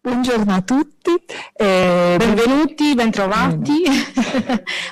Buongiorno a tutti, benvenuti, bentrovati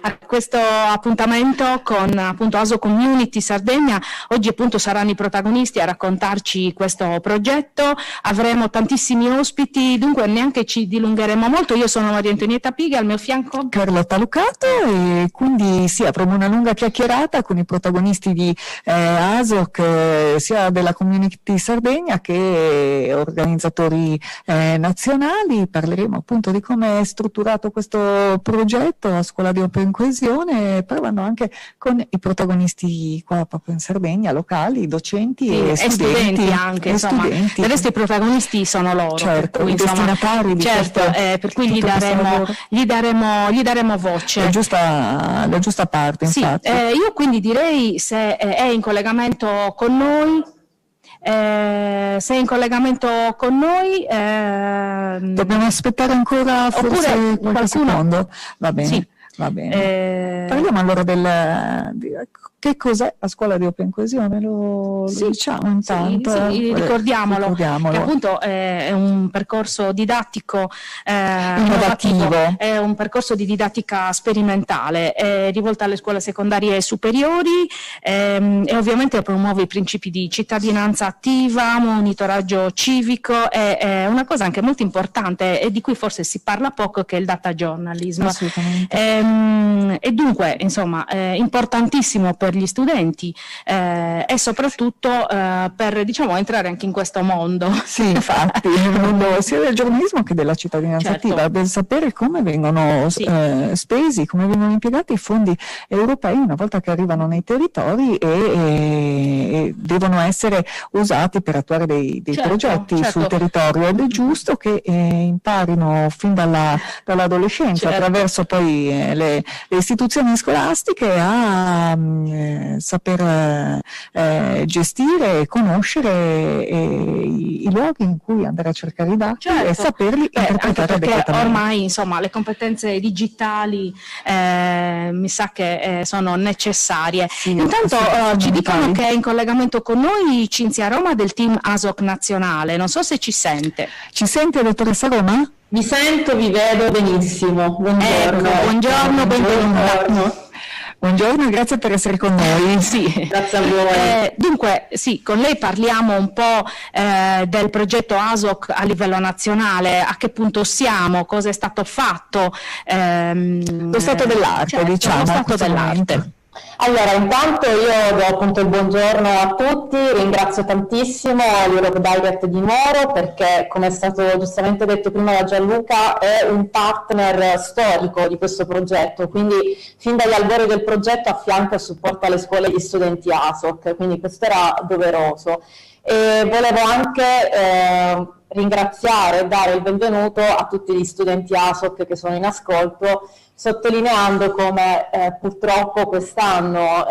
a questo appuntamento con appunto ASO Community Sardegna. Oggi appunto saranno i protagonisti a raccontarci questo progetto, avremo tantissimi ospiti, dunque neanche ci dilungheremo molto. Io sono Maria Antonietta Piga, al mio fianco Carlotta Lucato, e quindi sì, avremo una lunga chiacchierata con i protagonisti di ASOC, sia della Community Sardegna che organizzatori nazionali. Parleremo appunto di come è strutturato questo progetto a Scuola di Open Coesione, parlando anche con i protagonisti qua proprio in Sardegna, locali, docenti e studenti anche, insomma, del resto i protagonisti sono loro, certo, per cui, i destinatari di per cui gli daremo voce. La giusta parte, infatti. Sì, io quindi direi, se è in collegamento con noi, dobbiamo aspettare ancora forse qualche secondo. Va bene, sì. Va bene. Parliamo allora che cos'è la Scuola di Open Coesione, lo diciamo intanto. Sì, ricordiamolo, che appunto è un percorso didattico innovativo, è un percorso di didattica sperimentale, è rivolta alle scuole secondarie superiori e ovviamente promuove i principi di cittadinanza attiva, monitoraggio civico e una cosa anche molto importante e di cui forse si parla poco, che è il data journalism. Assolutamente. E dunque, insomma, è importantissimo per gli studenti e soprattutto per, diciamo, entrare anche in questo mondo. Sì, infatti, nel mondo sia del giornalismo che della cittadinanza attiva, per sapere come vengono spesi, come vengono impiegati i fondi europei una volta che arrivano nei territori e devono essere usati per attuare dei progetti sul territorio, ed è giusto che imparino fin dall'adolescenza, attraverso poi le istituzioni scolastiche, a saper gestire e conoscere i luoghi in cui andare a cercare i dati e saperli interpretare adeguatamente. Ormai, insomma, le competenze digitali mi sa che sono necessarie. Sì, intanto ci dicono che è in collegamento con noi Cinzia Roma del team ASOC nazionale, non so se ci sente. Ci sente, dottoressa Roma? Vi sento, vi vedo benissimo. Buongiorno. Buongiorno, benvenuta. Buongiorno e grazie per essere con noi. Sì. Grazie a voi. Dunque, sì, con lei parliamo un po' del progetto ASOC a livello nazionale, a che punto siamo, cosa è stato fatto. Lo stato dell'arte, diciamo. Lo stato dell'arte. Allora, intanto io do appunto il buongiorno a tutti, ringrazio tantissimo l'Europe Direct di Nuoro perché, come è stato giustamente detto prima da Gianluca, è un partner storico di questo progetto, quindi fin dagli albori del progetto affianca e supporta le scuole e gli studenti ASOC, quindi questo era doveroso. E volevo anche ringraziare e dare il benvenuto a tutti gli studenti ASOC che sono in ascolto, sottolineando come purtroppo quest'anno,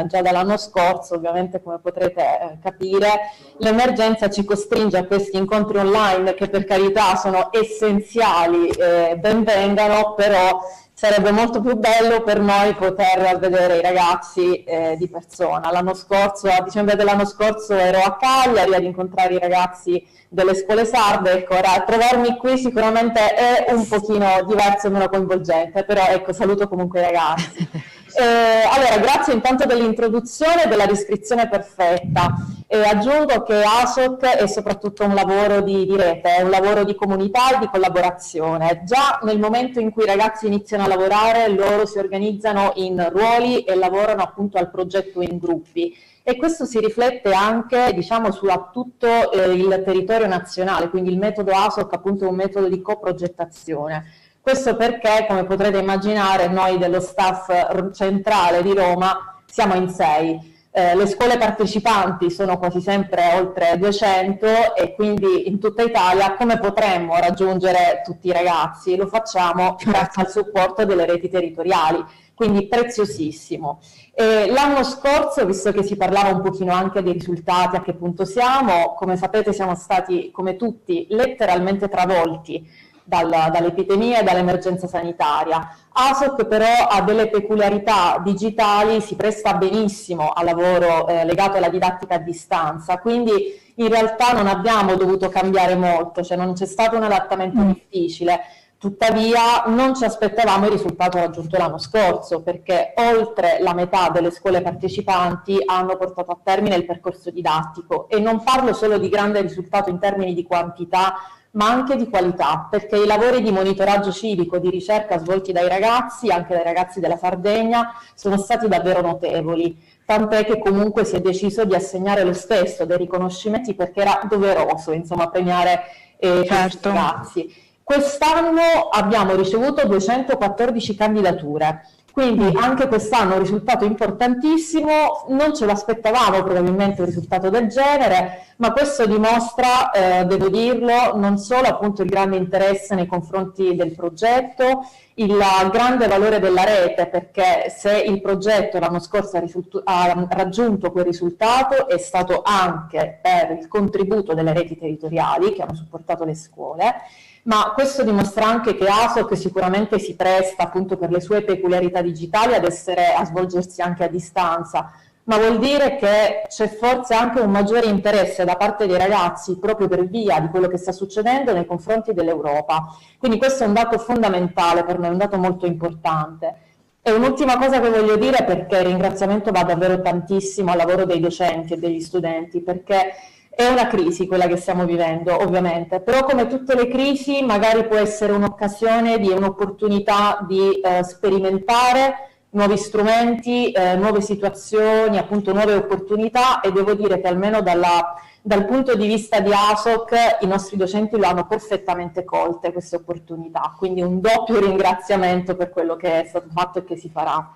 già dall'anno scorso, ovviamente come potrete capire, l'emergenza ci costringe a questi incontri online che per carità sono essenziali, ben vengano, però sarebbe molto più bello per noi poter vedere i ragazzi di persona. L'anno scorso, a dicembre dell'anno scorso, ero a Cagliari ad incontrare i ragazzi delle scuole sarde. Ecco, ora trovarmi qui sicuramente è un pochino diverso e meno coinvolgente, però ecco, saluto comunque i ragazzi. Allora, grazie intanto dell'introduzione e della descrizione perfetta. Aggiungo che ASOC è soprattutto un lavoro di rete, è un lavoro di comunità e di collaborazione. Già nel momento in cui i ragazzi iniziano a lavorare, loro si organizzano in ruoli e lavorano appunto al progetto in gruppi. E questo si riflette anche, diciamo, su tutto il territorio nazionale, quindi il metodo ASOC appunto è un metodo di coprogettazione. Questo perché, come potrete immaginare, noi dello staff centrale di Roma siamo in 6. Le scuole partecipanti sono quasi sempre oltre 200 e quindi in tutta Italia come potremmo raggiungere tutti i ragazzi? Lo facciamo grazie al supporto delle reti territoriali, quindi preziosissimo. L'anno scorso, visto che si parlava un pochino anche dei risultati, a che punto siamo, come sapete siamo stati, come tutti, letteralmente travolti dall'epidemia e dall'emergenza sanitaria. ASOC però ha delle peculiarità digitali, si presta benissimo al lavoro legato alla didattica a distanza, quindi in realtà non abbiamo dovuto cambiare molto, cioè non c'è stato un adattamento difficile. Tuttavia non ci aspettavamo il risultato raggiunto l'anno scorso, perché oltre la metà delle scuole partecipanti hanno portato a termine il percorso didattico, e non parlo solo di grande risultato in termini di quantità, ma anche di qualità, perché i lavori di monitoraggio civico, di ricerca svolti dai ragazzi, anche dai ragazzi della Sardegna, sono stati davvero notevoli, tant'è che comunque si è deciso di assegnare lo stesso dei riconoscimenti, perché era doveroso, insomma, premiare questi ragazzi. Quest'anno abbiamo ricevuto 214 candidature, quindi anche quest'anno un risultato importantissimo, non ce l'aspettavamo probabilmente un risultato del genere, ma questo dimostra, devo dirlo, non solo appunto il grande interesse nei confronti del progetto, il grande valore della rete, perché se il progetto l'anno scorso ha raggiunto quel risultato è stato anche per il contributo delle reti territoriali che hanno supportato le scuole, ma questo dimostra anche che ASOC sicuramente si presta appunto per le sue peculiarità digitali a svolgersi anche a distanza, ma vuol dire che c'è forse anche un maggiore interesse da parte dei ragazzi proprio per via di quello che sta succedendo nei confronti dell'Europa. Quindi questo è un dato fondamentale per noi, un dato molto importante. E un'ultima cosa che voglio dire, perché il ringraziamento va davvero tantissimo al lavoro dei docenti e degli studenti, perché è una crisi quella che stiamo vivendo, ovviamente, però come tutte le crisi magari può essere un'occasione di un'opportunità di sperimentare nuovi strumenti, nuove situazioni, appunto nuove opportunità, e devo dire che almeno dal punto di vista di ASOC i nostri docenti lo hanno perfettamente colte queste opportunità, quindi un doppio ringraziamento per quello che è stato fatto e che si farà.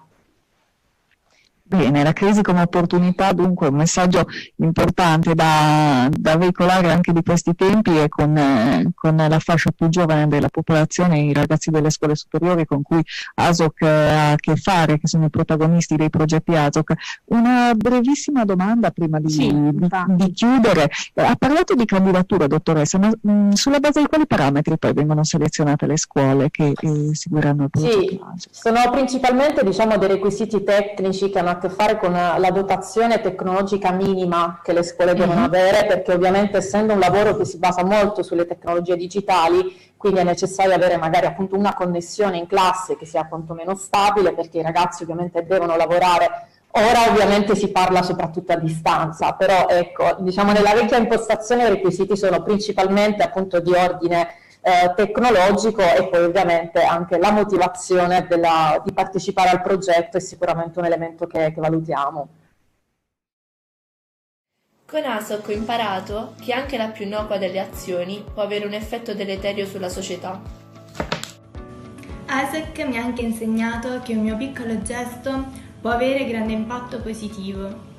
Bene, la crisi come opportunità, dunque un messaggio importante da veicolare anche di questi tempi, e con la fascia più giovane della popolazione, i ragazzi delle scuole superiori con cui ASOC ha a che fare, che sono i protagonisti dei progetti ASOC. Una brevissima domanda prima di chiudere. Ha parlato di candidatura, dottoressa, ma sulla base di quali parametri poi vengono selezionate le scuole che seguiranno il progetto ASOC? Sono principalmente dei requisiti tecnici che hanno a che fare con la dotazione tecnologica minima che le scuole devono avere, perché ovviamente essendo un lavoro che si basa molto sulle tecnologie digitali, quindi è necessario avere magari appunto una connessione in classe che sia quantomeno stabile, perché i ragazzi ovviamente devono lavorare. Ora ovviamente si parla soprattutto a distanza, però ecco, nella vecchia impostazione i requisiti sono principalmente appunto di ordine tecnologico, e poi ovviamente anche la motivazione di partecipare al progetto è sicuramente un elemento che valutiamo. Con ASOC ho imparato che anche la più innocua delle azioni può avere un effetto deleterio sulla società. ASOC mi ha anche insegnato che un mio piccolo gesto può avere grande impatto positivo.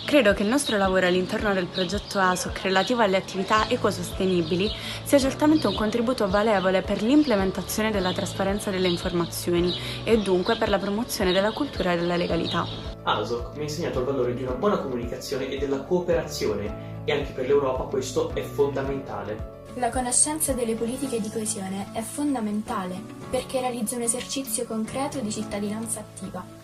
Credo che il nostro lavoro all'interno del progetto ASOC relativo alle attività ecosostenibili sia certamente un contributo valevole per l'implementazione della trasparenza delle informazioni e dunque per la promozione della cultura e della legalità. ASOC mi ha insegnato il valore di una buona comunicazione e della cooperazione, e anche per l'Europa questo è fondamentale. La conoscenza delle politiche di coesione è fondamentale perché realizza un esercizio concreto di cittadinanza attiva.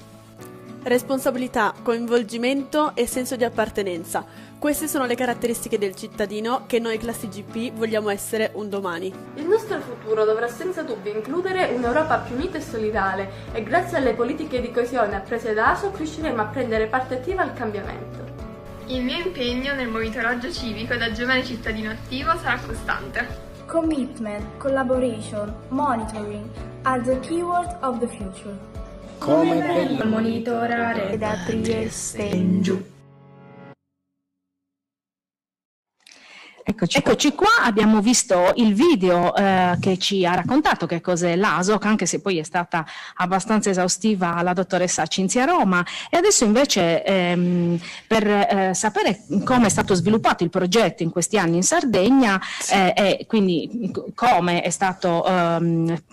Responsabilità, coinvolgimento e senso di appartenenza. Queste sono le caratteristiche del cittadino che noi Classe IGP vogliamo essere un domani. Il nostro futuro dovrà senza dubbio includere un'Europa più unita e solidale, e grazie alle politiche di coesione apprese da ASOC riusciremo a prendere parte attiva al cambiamento. Il mio impegno nel monitoraggio civico da giovane cittadino attivo sarà costante. Commitment, collaboration, monitoring are the keywords of the future. Come bello monitorare da Trieste in giù. Eccoci qua, abbiamo visto il video che ci ha raccontato che cos'è l'ASOC, anche se poi è stata abbastanza esaustiva la dottoressa Cinzia Roma, e adesso invece per sapere come è stato sviluppato il progetto in questi anni in Sardegna e quindi come è stato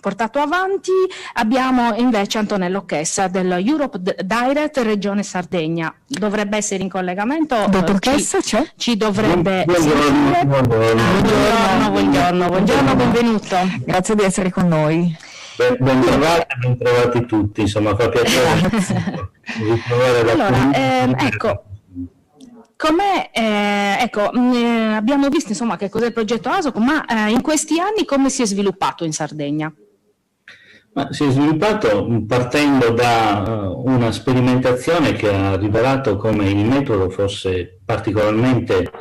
portato avanti, abbiamo invece Antonello Chessa del Europe Direct Regione Sardegna. Dovrebbe essere in collegamento, dottor Chessa ci dovrebbe sentire. Buongiorno, benvenuto. Grazie di essere con noi. Bentrovati tutti, insomma, fa piacere ritrovare la ecco, abbiamo visto insomma che cos'è il progetto ASOC, ma in questi anni come si è sviluppato in Sardegna? Ma si è sviluppato partendo da una sperimentazione che ha rivelato come il metodo fosse particolarmente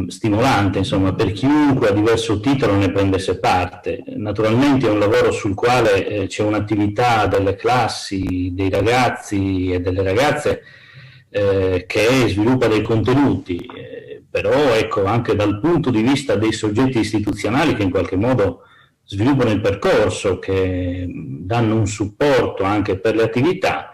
stimolante, insomma, per chiunque a diverso titolo ne prendesse parte. Naturalmente è un lavoro sul quale c'è un'attività delle classi, dei ragazzi e delle ragazze che sviluppa dei contenuti, però ecco, anche dal punto di vista dei soggetti istituzionali che in qualche modo sviluppano il percorso, che danno un supporto anche per le attività,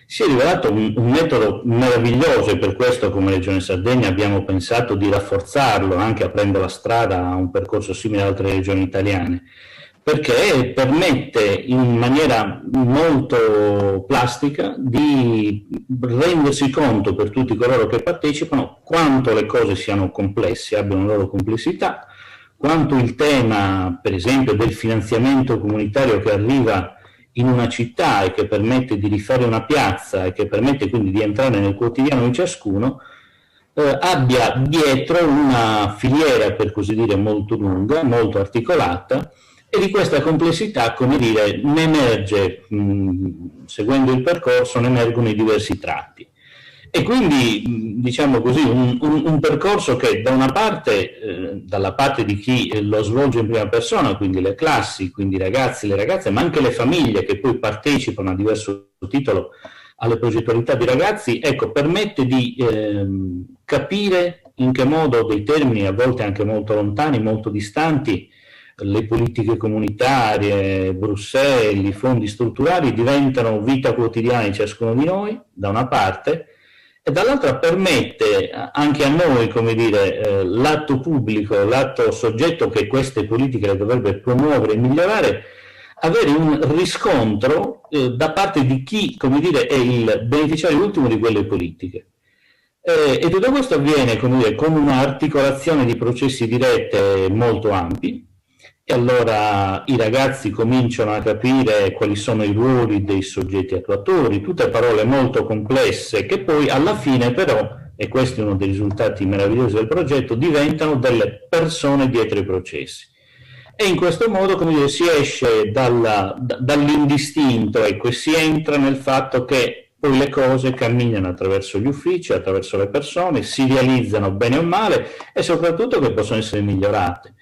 si è rivelato un metodo meraviglioso, e per questo come Regione Sardegna abbiamo pensato di rafforzarlo, anche aprendo la strada a un percorso simile ad altre regioni italiane, perché permette in maniera molto plastica di rendersi conto per tutti coloro che partecipano quanto le cose siano complesse, abbiano la loro complessità, quanto il tema, per esempio, del finanziamento comunitario che arriva in una città e che permette di rifare una piazza e che permette quindi di entrare nel quotidiano di ciascuno, abbia dietro una filiera, per così dire, molto lunga, molto articolata, e di questa complessità, come dire, ne emerge, seguendo il percorso, ne emergono i diversi tratti. E quindi, diciamo così, un percorso che da una parte, dalla parte di chi lo svolge in prima persona, quindi le classi, quindi i ragazzi, le ragazze, ma anche le famiglie che poi partecipano a diverso titolo alle progettualità di ragazzi, ecco, permette di capire in che modo dei termini a volte anche molto lontani, molto distanti, le politiche comunitarie, Bruxelles, i fondi strutturali diventano vita quotidiana di ciascuno di noi, da una parte, e dall'altra permette anche a noi, come dire, l'atto pubblico, l'atto soggetto che queste politiche le dovrebbe promuovere e migliorare, avere un riscontro da parte di chi, come dire, è il beneficiario ultimo di quelle politiche. E tutto questo avviene, come dire, con un'articolazione di processi di rete molto ampi. E allora i ragazzi cominciano a capire quali sono i ruoli dei soggetti attuatori, tutte parole molto complesse che poi alla fine però, e questo è uno dei risultati meravigliosi del progetto, diventano delle persone dietro i processi. E in questo modo, come dire, si esce dall'indistinto, ecco, e si entra nel fatto che poi le cose camminano attraverso gli uffici, attraverso le persone, si realizzano bene o male e soprattutto che possono essere migliorate.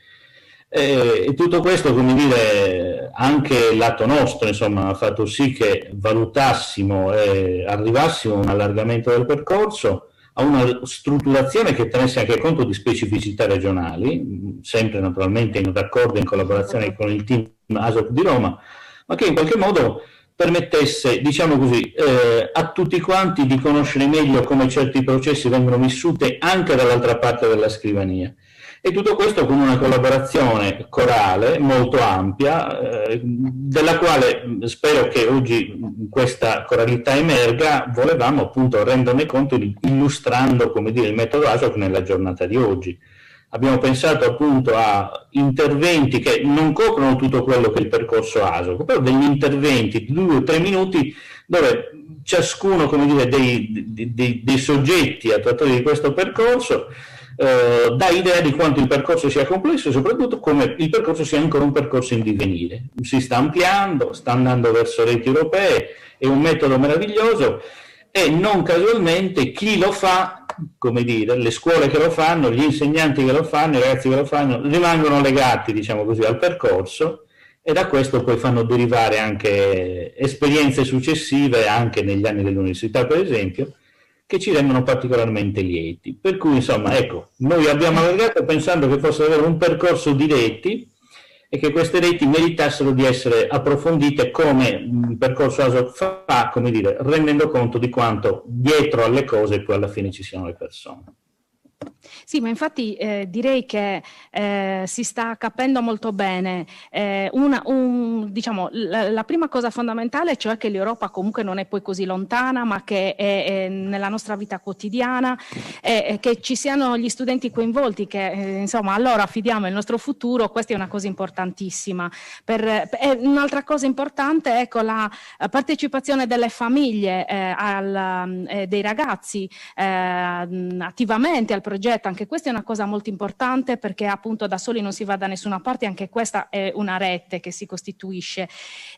E tutto questo, come dire, anche il lato nostro, insomma, ha fatto sì che valutassimo e arrivassimo a un allargamento del percorso, a una strutturazione che tenesse anche conto di specificità regionali, sempre naturalmente in raccordo e in collaborazione con il team ASOC di Roma, ma che in qualche modo permettesse, diciamo così, a tutti quanti di conoscere meglio come certi processi vengono vissuti anche dall'altra parte della scrivania. E tutto questo con una collaborazione corale molto ampia, della quale spero che oggi questa coralità emerga. Volevamo appunto renderne conto illustrando, come dire, il metodo ASOC nella giornata di oggi. Abbiamo pensato appunto a interventi che non coprono tutto quello che è il percorso ASOC, però degli interventi di 2 o 3 minuti dove ciascuno, come dire, dei soggetti attuatori di questo percorso dà idea di quanto il percorso sia complesso e soprattutto come il percorso sia ancora un percorso in divenire. Si sta ampliando, sta andando verso reti europee, è un metodo meraviglioso e non casualmente chi lo fa, come dire, le scuole che lo fanno, gli insegnanti che lo fanno, i ragazzi che lo fanno, rimangono legati, diciamo così, al percorso e da questo poi fanno derivare anche esperienze successive, anche negli anni dell'università per esempio, che ci rendono particolarmente lieti. Per cui, insomma, ecco, noi abbiamo allargato pensando che fosse avere un percorso di reti e che queste reti meritassero di essere approfondite come il percorso ASOC fa, come dire, rendendo conto di quanto dietro alle cose poi alla fine ci siano le persone. Sì, ma infatti direi che si sta capendo molto bene. Diciamo, la prima cosa fondamentale, cioè che l'Europa comunque non è poi così lontana, ma che è nella nostra vita quotidiana, che ci siano gli studenti coinvolti, che insomma a loro affidiamo il nostro futuro. Questa è una cosa importantissima. Un'altra cosa importante, ecco, la partecipazione delle famiglie, dei ragazzi attivamente al progetto. Anche questa è una cosa molto importante, perché appunto da soli non si va da nessuna parte, anche questa è una rete che si costituisce.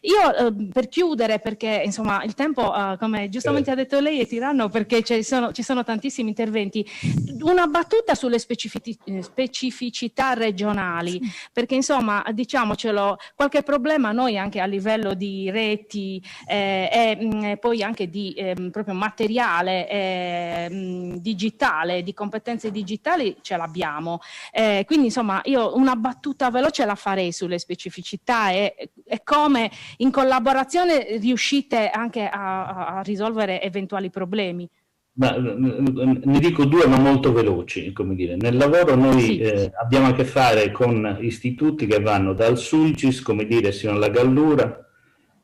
Io per chiudere, perché insomma il tempo, come giustamente ha detto lei, è tiranno, perché ci sono tantissimi interventi, una battuta sulle specificità regionali, perché insomma diciamocelo, qualche problema noi anche a livello di reti e poi anche di proprio materiale digitale, di competenze digitali ce l'abbiamo, quindi insomma io una battuta veloce la farei sulle specificità e come in collaborazione riuscite anche a risolvere eventuali problemi. Ne dico due, ma molto veloci, come dire. Nel lavoro noi abbiamo a che fare con istituti che vanno dal Sulcis, come dire, sino alla Gallura,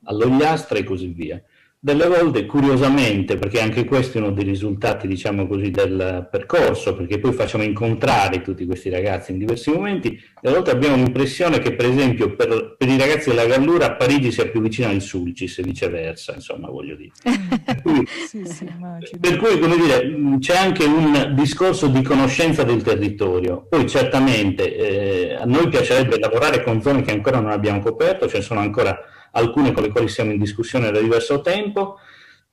all'Ogliastra e così via. Delle volte, curiosamente, perché anche questo è uno dei risultati, diciamo così, del percorso, perché poi facciamo incontrare tutti questi ragazzi in diversi momenti, delle volte abbiamo l'impressione che, per esempio, per i ragazzi della Gallura Parigi sia più vicina al Sulcis e viceversa, insomma, voglio dire. Per cui, come dire, c'è anche un discorso di conoscenza del territorio. Poi certamente a noi piacerebbe lavorare con zone che ancora non abbiamo coperto, ce ne sono ancora alcune con le quali siamo in discussione da diverso tempo,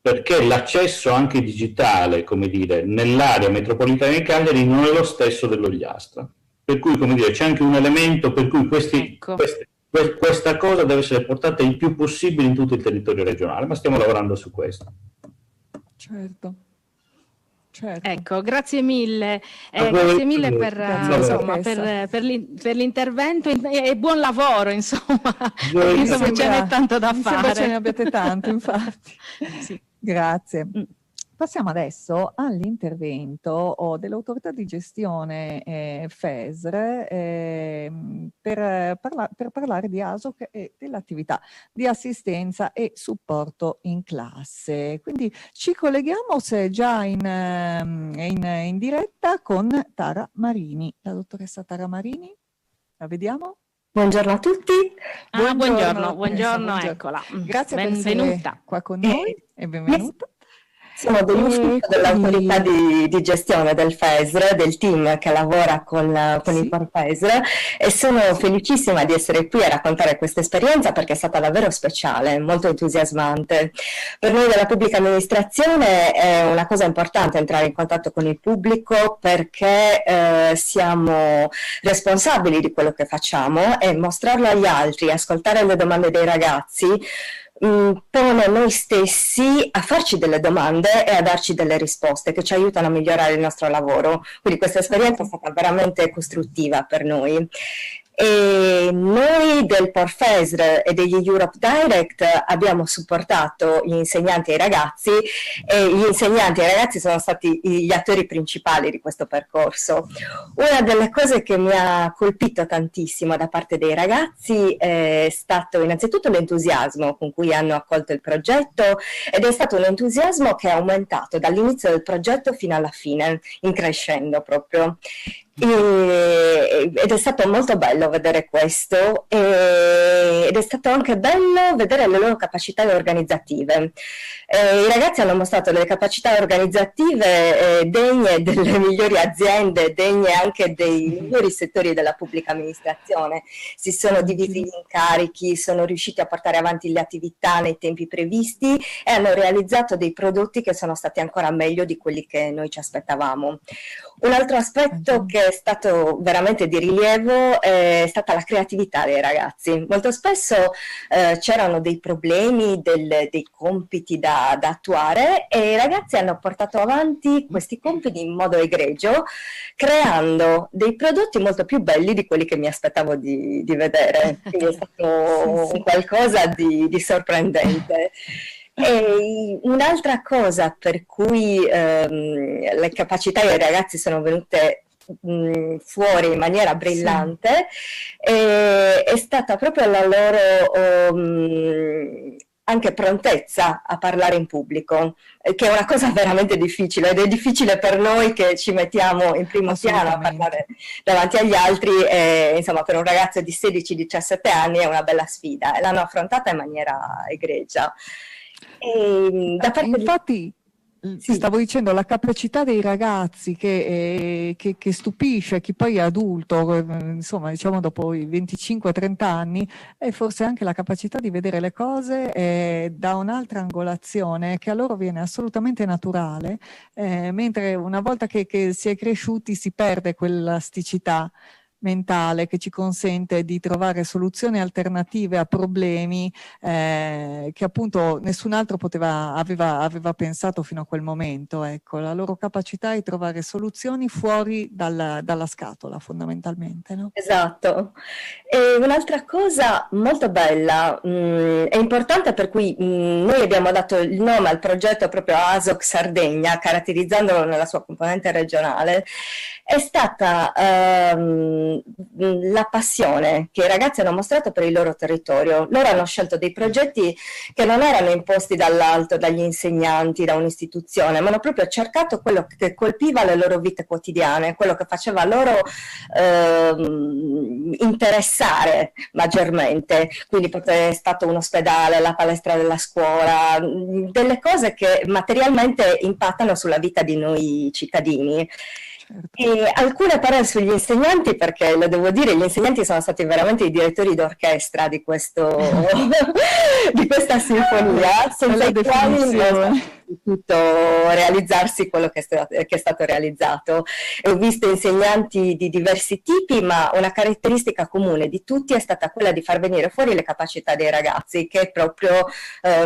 perché l'accesso anche digitale, come dire, nell'area metropolitana di Cagliari non è lo stesso dell'Ogliastra. Per cui, come dire, c'è anche un elemento per cui questa cosa deve essere portata il più possibile in tutto il territorio regionale, ma stiamo lavorando su questo. Certo. Ecco, grazie mille per l'intervento e buon lavoro, insomma, insomma ce n'è tanto da fare. Ce ne abbiate tanto, infatti. Sì. Grazie. Passiamo adesso all'intervento dell'autorità di gestione FESR per parlare di ASOC e dell'attività di assistenza e supporto in classe. Quindi ci colleghiamo, se già in diretta, con Tara Marini, la dottoressa Tara Marini. La vediamo? Buongiorno a tutti. Buongiorno, eccola. Grazie benvenuta. per essere qua con noi e benvenuta. Sono dell'ufficio dell'autorità di gestione del FESR, del team che lavora con il FESR, e sono felicissima di essere qui a raccontare questa esperienza, perché è stata davvero speciale, molto entusiasmante. Per noi della pubblica amministrazione è una cosa importante entrare in contatto con il pubblico, perché siamo responsabili di quello che facciamo, e mostrarlo agli altri, ascoltare le domande dei ragazzi, pone noi stessi a farci delle domande e a darci delle risposte che ci aiutano a migliorare il nostro lavoro. Quindi questa esperienza è stata veramente costruttiva per noi. E noi del PorFESR e degli Europe Direct abbiamo supportato gli insegnanti e i ragazzi, e gli insegnanti e i ragazzi sono stati gli attori principali di questo percorso. Una delle cose che mi ha colpito tantissimo da parte dei ragazzi è stato innanzitutto l'entusiasmo con cui hanno accolto il progetto, ed è stato un entusiasmo che è aumentato dall'inizio del progetto fino alla fine, in crescendo proprio. Ed è stato molto bello vedere questo, ed è stato anche bello vedere le loro capacità organizzative. I ragazzi hanno mostrato delle capacità organizzative degne delle migliori aziende, degne anche dei migliori settori della pubblica amministrazione. Si sono divisi gli incarichi, sono riusciti a portare avanti le attività nei tempi previsti e hanno realizzato dei prodotti che sono stati ancora meglio di quelli che noi ci aspettavamo. Un altro aspetto che è stato veramente di rilievo è stata la creatività dei ragazzi. Molto spesso c'erano dei problemi, dei compiti da attuare, e i ragazzi hanno portato avanti questi compiti in modo egregio, creando dei prodotti molto più belli di quelli che mi aspettavo di vedere. Quindi è stato qualcosa di sorprendente. E un'altra cosa per cui le capacità dei ragazzi sono venute fuori in maniera brillante, è stata proprio la loro anche prontezza a parlare in pubblico, che è una cosa veramente difficile, ed è difficile per noi che ci mettiamo in primo piano a parlare davanti agli altri, insomma per un ragazzo di 16-17 anni è una bella sfida, e l'hanno affrontata in maniera egregia. Infatti stavo dicendo, la capacità dei ragazzi che stupisce chi poi è adulto, insomma diciamo dopo i 25-30 anni, è forse anche la capacità di vedere le cose da un'altra angolazione che a loro viene assolutamente naturale, mentre una volta che si è cresciuti si perde quell'elasticità mentale che ci consente di trovare soluzioni alternative a problemi che appunto nessun altro aveva pensato fino a quel momento. Ecco, la loro capacità di trovare soluzioni fuori dalla scatola, fondamentalmente, no? Esatto. E un'altra cosa molto bella e importante, per cui noi abbiamo dato il nome al progetto proprio ASOC Sardegna, caratterizzandolo nella sua componente regionale, è stata la passione che i ragazzi hanno mostrato per il loro territorio. Loro hanno scelto dei progetti che non erano imposti dall'alto, dagli insegnanti, da un'istituzione, ma hanno proprio cercato quello che colpiva le loro vite quotidiane, quello che faceva loro interessare maggiormente. Quindi è stato un ospedale, la palestra della scuola, delle cose che materialmente impattano sulla vita di noi cittadini. E alcune parole sugli insegnanti, perché lo devo dire, gli insegnanti sono stati veramente i direttori d'orchestra di questa sinfonia, senza i quali non è potuto realizzarsi quello che è stato realizzato. E ho visto insegnanti di diversi tipi, ma una caratteristica comune di tutti è stata quella di far venire fuori le capacità dei ragazzi, che è proprio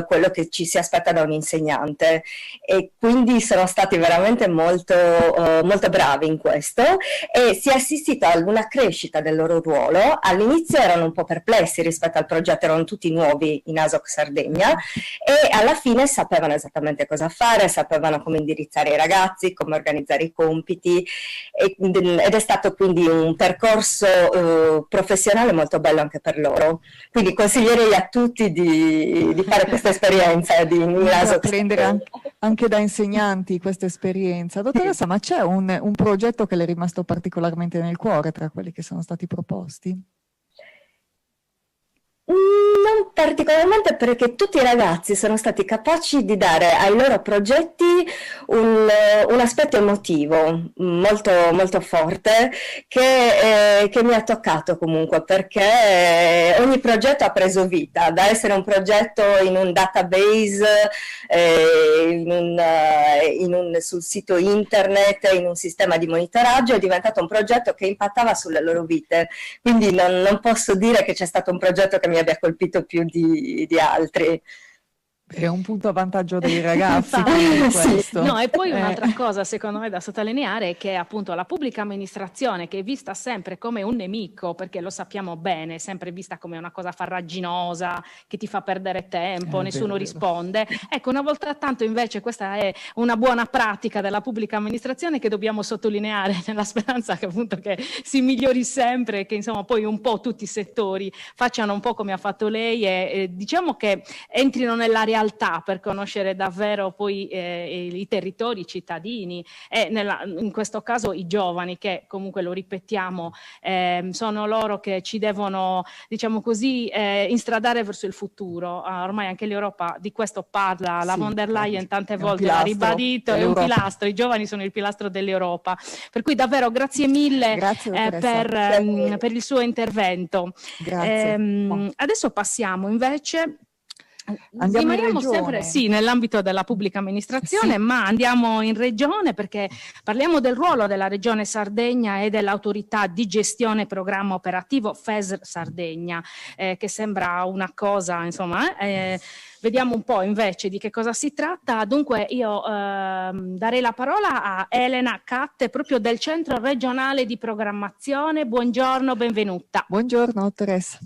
quello che ci si aspetta da un insegnante, e quindi sono stati veramente molto bravi in questo, e si è assistito ad una crescita del loro ruolo. All'inizio erano un po' perplessi rispetto al progetto, erano tutti nuovi in ASOC Sardegna, e alla fine sapevano esattamente cosa fare, sapevano come indirizzare i ragazzi, come organizzare i compiti, ed è stato quindi un percorso professionale molto bello anche per loro. Quindi consiglierei a tutti di fare questa esperienza, di prendere anche da insegnanti questa esperienza. Dottoressa, ma c'è un progetto che le è rimasto particolarmente nel cuore tra quelli che sono stati proposti? Non particolarmente, perché tutti i ragazzi sono stati capaci di dare ai loro progetti un aspetto emotivo molto, molto forte che mi ha toccato comunque, perché ogni progetto ha preso vita, da essere un progetto in un database, sul sito internet, in un sistema di monitoraggio, è diventato un progetto che impattava sulle loro vite. Quindi non posso dire che c'è stato un progetto che mi abbia colpito più di altri. È un punto a vantaggio dei ragazzi. Sì. No, e poi un'altra cosa secondo me da sottolineare è che appunto la pubblica amministrazione, che è vista sempre come un nemico, perché lo sappiamo bene, è sempre vista come una cosa farraginosa che ti fa perdere tempo, nessuno risponde. Ecco, una volta tanto invece questa è una buona pratica della pubblica amministrazione che dobbiamo sottolineare, nella speranza che appunto che si migliori sempre e che insomma poi un po' tutti i settori facciano un po' come ha fatto lei e diciamo che entrino nella realtà per conoscere davvero poi i territori, i cittadini e in questo caso i giovani, che comunque lo ripetiamo sono loro che ci devono, diciamo così, instradare verso il futuro. Ormai anche l'Europa di questo parla, la von der Leyen tante volte l'ha ribadito, è un pilastro, i giovani sono il pilastro dell'Europa, per cui davvero grazie mille per il suo intervento. Adesso passiamo invece. Rimaniamo sempre nell'ambito della pubblica amministrazione, ma andiamo in regione, perché parliamo del ruolo della regione Sardegna e dell'autorità di gestione programma operativo FESR Sardegna, che sembra una cosa, insomma, vediamo un po' invece di che cosa si tratta. Dunque io darei la parola a Elena Catte, proprio del Centro Regionale di Programmazione. Buongiorno, benvenuta. Buongiorno, dottoressa.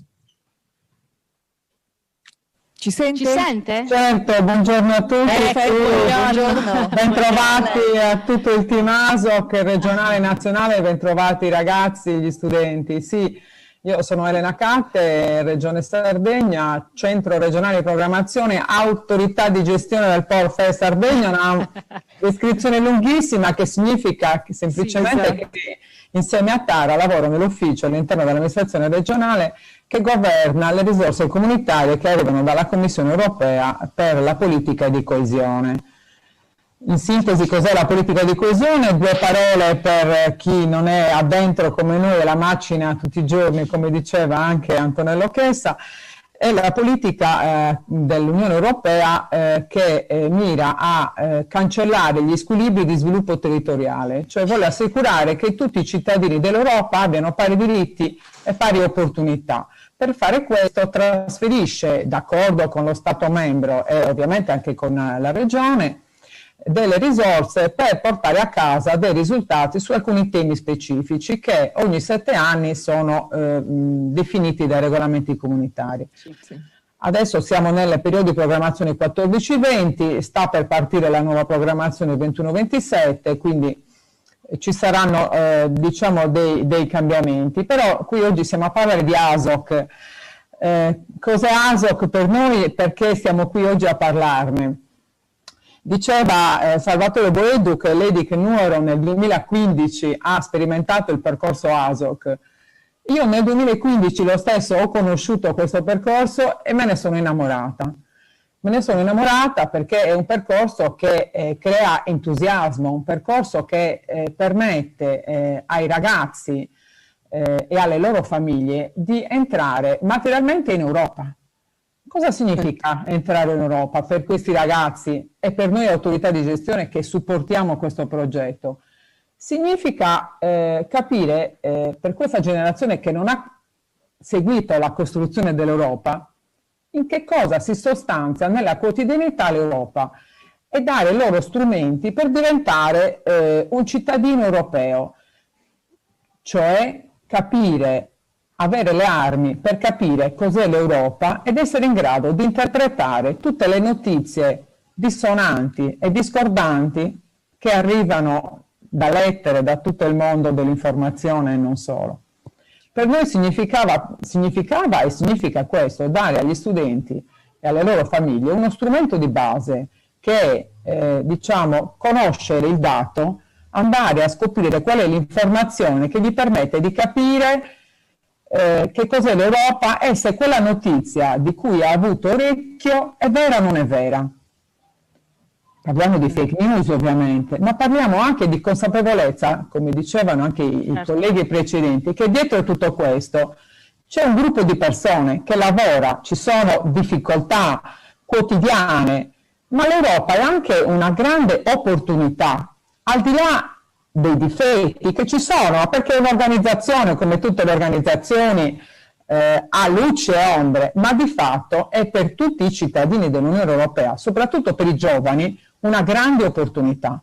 Ci sente? Ci sente? Certo, buongiorno a tutti. Buongiorno. Bentrovati a tutto il team ASOC regionale e nazionale, bentrovati i ragazzi, gli studenti. Sì, io sono Elena Catte, Regione Sardegna, Centro Regionale di Programmazione, Autorità di Gestione del Portfolio Sardegna, una descrizione lunghissima che significa che semplicemente sì, esatto. che insieme a Tara lavoro nell'ufficio all'interno dell'amministrazione regionale che governa le risorse comunitarie che arrivano dalla Commissione europea per la politica di coesione. In sintesi, cos'è la politica di coesione? Due parole per chi non è addentro come noi alla macina tutti i giorni, come diceva anche Antonello Chessa, è la politica dell'Unione Europea che mira a cancellare gli squilibri di sviluppo territoriale, cioè vuole assicurare che tutti i cittadini dell'Europa abbiano pari diritti e pari opportunità. Per fare questo trasferisce, d'accordo con lo Stato membro e ovviamente anche con la Regione, delle risorse per portare a casa dei risultati su alcuni temi specifici che ogni 7 anni sono definiti dai regolamenti comunitari. Sì. Adesso siamo nel periodo di programmazione 14-20, sta per partire la nuova programmazione 21-27, quindi ci saranno diciamo dei cambiamenti, però qui oggi stiamo a parlare di ASOC. Cos'è ASOC per noi e perché stiamo qui oggi a parlarne? Diceva Salvatore Boedu che l'EDIC Nuoro nel 2015 ha sperimentato il percorso ASOC. Io nel 2015 lo stesso ho conosciuto questo percorso e me ne sono innamorata. Me ne sono innamorata perché è un percorso che crea entusiasmo, un percorso che permette ai ragazzi e alle loro famiglie di entrare materialmente in Europa. Cosa significa entrare in Europa per questi ragazzi e per noi autorità di gestione che supportiamo questo progetto? Significa capire per questa generazione che non ha seguito la costruzione dell'Europa in che cosa si sostanzia nella quotidianità l'Europa e dare loro strumenti per diventare un cittadino europeo, cioè capire, avere le armi per capire cos'è l'Europa ed essere in grado di interpretare tutte le notizie dissonanti e discordanti che arrivano da lettere da tutto il mondo dell'informazione e non solo. Per noi significava e significa questo, dare agli studenti e alle loro famiglie uno strumento di base che è, diciamo, conoscere il dato, andare a scoprire qual è l'informazione che gli permette di capire che cos'è l'Europa e se quella notizia di cui ha avuto orecchio è vera o non è vera. Parliamo di fake news ovviamente, ma parliamo anche di consapevolezza, come dicevano anche i colleghi precedenti, che dietro tutto questo c'è un gruppo di persone che lavora, ci sono difficoltà quotidiane, ma l'Europa è anche una grande opportunità, al di là dei difetti che ci sono, perché è un'organizzazione, come tutte le organizzazioni, ha luci e ombre, ma di fatto è per tutti i cittadini dell'Unione Europea, soprattutto per i giovani, una grande opportunità.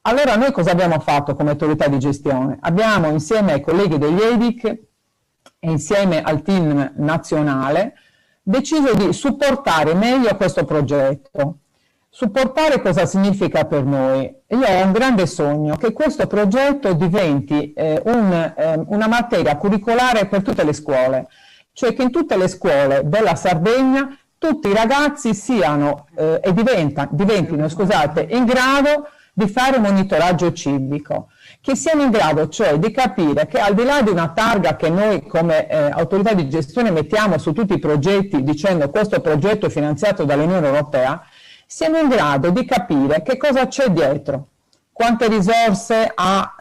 Allora noi cosa abbiamo fatto come autorità di gestione? Abbiamo insieme ai colleghi degli EDIC e insieme al team nazionale deciso di supportare meglio questo progetto. Supportare cosa significa per noi? Io ho un grande sogno che questo progetto diventi una materia curricolare per tutte le scuole, cioè che in tutte le scuole della Sardegna tutti i ragazzi siano e diventino, scusate, in grado di fare monitoraggio civico, che siano in grado cioè di capire che al di là di una targa che noi come autorità di gestione mettiamo su tutti i progetti dicendo questo progetto è finanziato dall'Unione Europea, siamo in grado di capire che cosa c'è dietro, quante risorse ha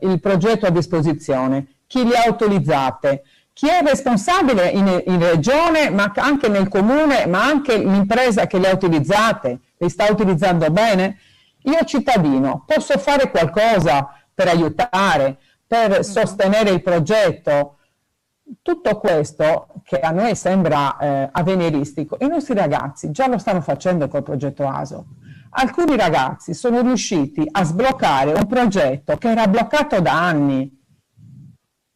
il progetto a disposizione, chi le ha utilizzate, chi è responsabile in regione, ma anche nel comune, ma anche l'impresa che le ha utilizzate, le sta utilizzando bene. Io cittadino posso fare qualcosa per aiutare, per sostenere il progetto. Tutto questo che a noi sembra avveniristico, i nostri ragazzi già lo stanno facendo col progetto ASO. Alcuni ragazzi sono riusciti a sbloccare un progetto che era bloccato da anni,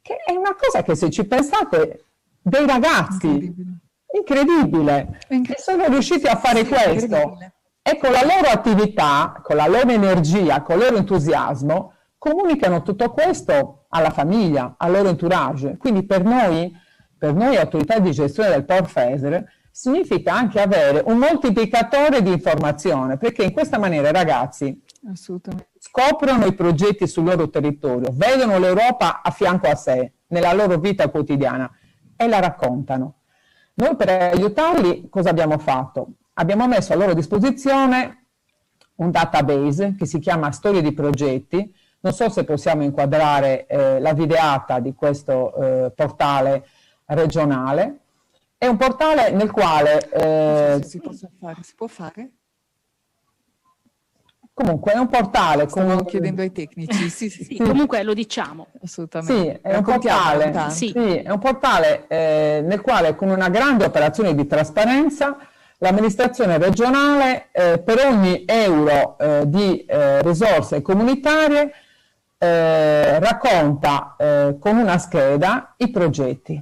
che è una cosa che se ci pensate, dei ragazzi Incredibile. E sono riusciti a fare questo. E con la loro attività, con la loro energia, con il loro entusiasmo, comunicano tutto questo alla famiglia, al loro entourage. Quindi per noi autorità di gestione del Port FESR, significa anche avere un moltiplicatore di informazione, perché in questa maniera i ragazzi scoprono i progetti sul loro territorio, vedono l'Europa a fianco a sé, nella loro vita quotidiana, e la raccontano. Noi per aiutarli cosa abbiamo fatto? Abbiamo messo a loro disposizione un database che si chiama Storie di progetti. Non so se possiamo inquadrare la videata di questo portale regionale. È un portale nel quale... si può fare? Comunque è un portale... Stavo chiedendo ai tecnici. Sì. Comunque lo diciamo. Assolutamente. Sì, è un portale nel quale, con una grande operazione di trasparenza, l'amministrazione regionale per ogni euro di risorse comunitarie racconta con una scheda i progetti.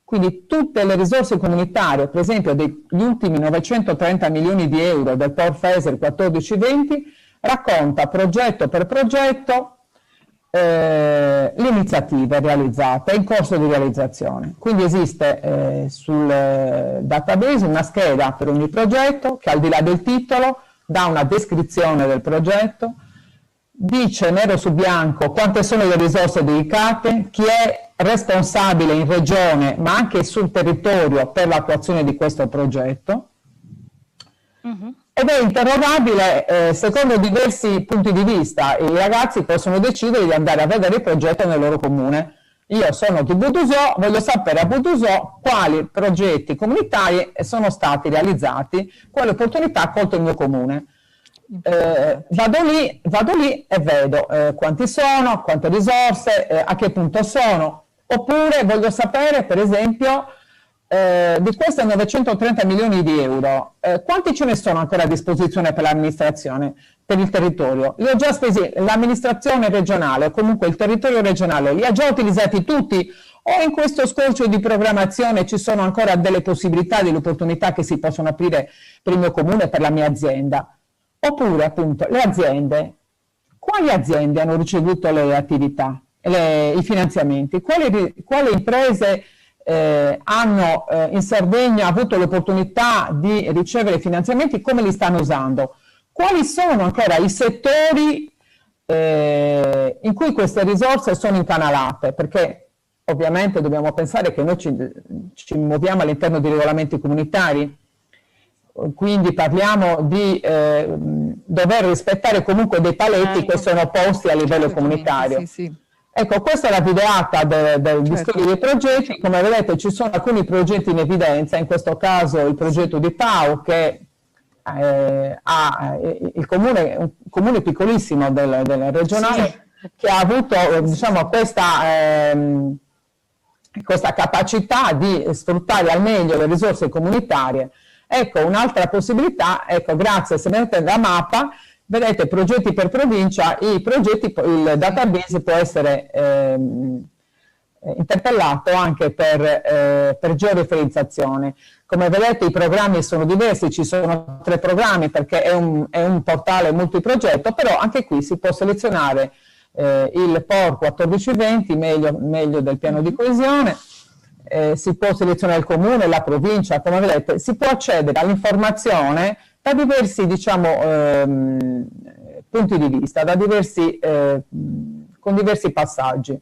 Quindi tutte le risorse comunitarie, per esempio degli ultimi 930 milioni di euro del Port FESR 14-20, racconta progetto per progetto le iniziative realizzate, in corso di realizzazione. Quindi esiste sul database una scheda per ogni progetto che, al di là del titolo, dà una descrizione del progetto, dice nero su bianco quante sono le risorse dedicate, chi è responsabile in regione ma anche sul territorio per l'attuazione di questo progetto, ed è interrogabile secondo diversi punti di vista. I ragazzi possono decidere di andare a vedere il progetto nel loro comune. Io sono di Budusò, voglio sapere a Budusò quali progetti comunitari sono stati realizzati, quale opportunità ha colto il mio comune. Vado lì e vedo quanti sono, quante risorse, a che punto sono. Oppure voglio sapere, per esempio, di questi 930 milioni di euro, quanti ce ne sono ancora a disposizione per l'amministrazione, per il territorio? Li ho già spesi l'amministrazione regionale, o comunque il territorio regionale, li ha già utilizzati tutti? O in questo scorcio di programmazione ci sono ancora delle possibilità, delle opportunità che si possono aprire per il mio comune, per la mia azienda? Oppure, appunto, le aziende, quali aziende hanno ricevuto le attività, i finanziamenti? Quali imprese hanno in Sardegna avuto l'opportunità di ricevere finanziamenti, come li stanno usando? Quali sono ancora i settori in cui queste risorse sono incanalate? Perché ovviamente dobbiamo pensare che noi ci muoviamo all'interno di regolamenti comunitari, quindi parliamo di dover rispettare comunque dei paletti che sono posti a livello comunitario. Ecco, questa è la videata del Storie dei progetti. Come vedete ci sono alcuni progetti in evidenza, in questo caso il progetto di Pau, che ha un comune piccolissimo del regionale, che ha avuto diciamo, questa capacità di sfruttare al meglio le risorse comunitarie. Ecco, un'altra possibilità, grazie, se vedete la mappa, vedete progetti per provincia, il database può essere interpellato anche per georeferenziazione. Come vedete i programmi sono diversi, ci sono 3 programmi perché è un portale multiprogetto, però anche qui si può selezionare il POR 1420, meglio del piano di coesione. Si può selezionare il comune, la provincia, come vedete, si può accedere all'informazione da diversi, diciamo, punti di vista, con diversi passaggi.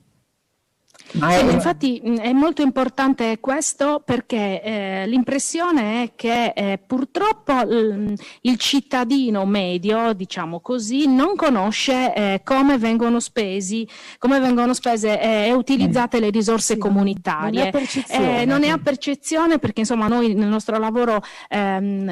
Infatti è molto importante questo, perché l'impressione è che purtroppo il cittadino medio, diciamo così, non conosce come vengono spese e utilizzate le risorse comunitarie. Non ne ha percezione, perché insomma noi nel nostro lavoro,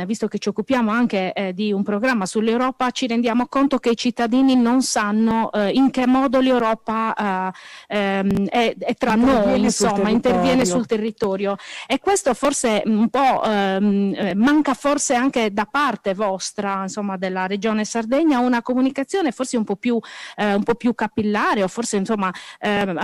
visto che ci occupiamo anche di un programma sull'Europa, ci rendiamo conto che i cittadini non sanno in che modo l'Europa è tra noi, insomma, interviene sul territorio, e questo forse un po' manca forse anche da parte vostra, insomma, della Regione Sardegna, una comunicazione forse un po' più capillare, o forse insomma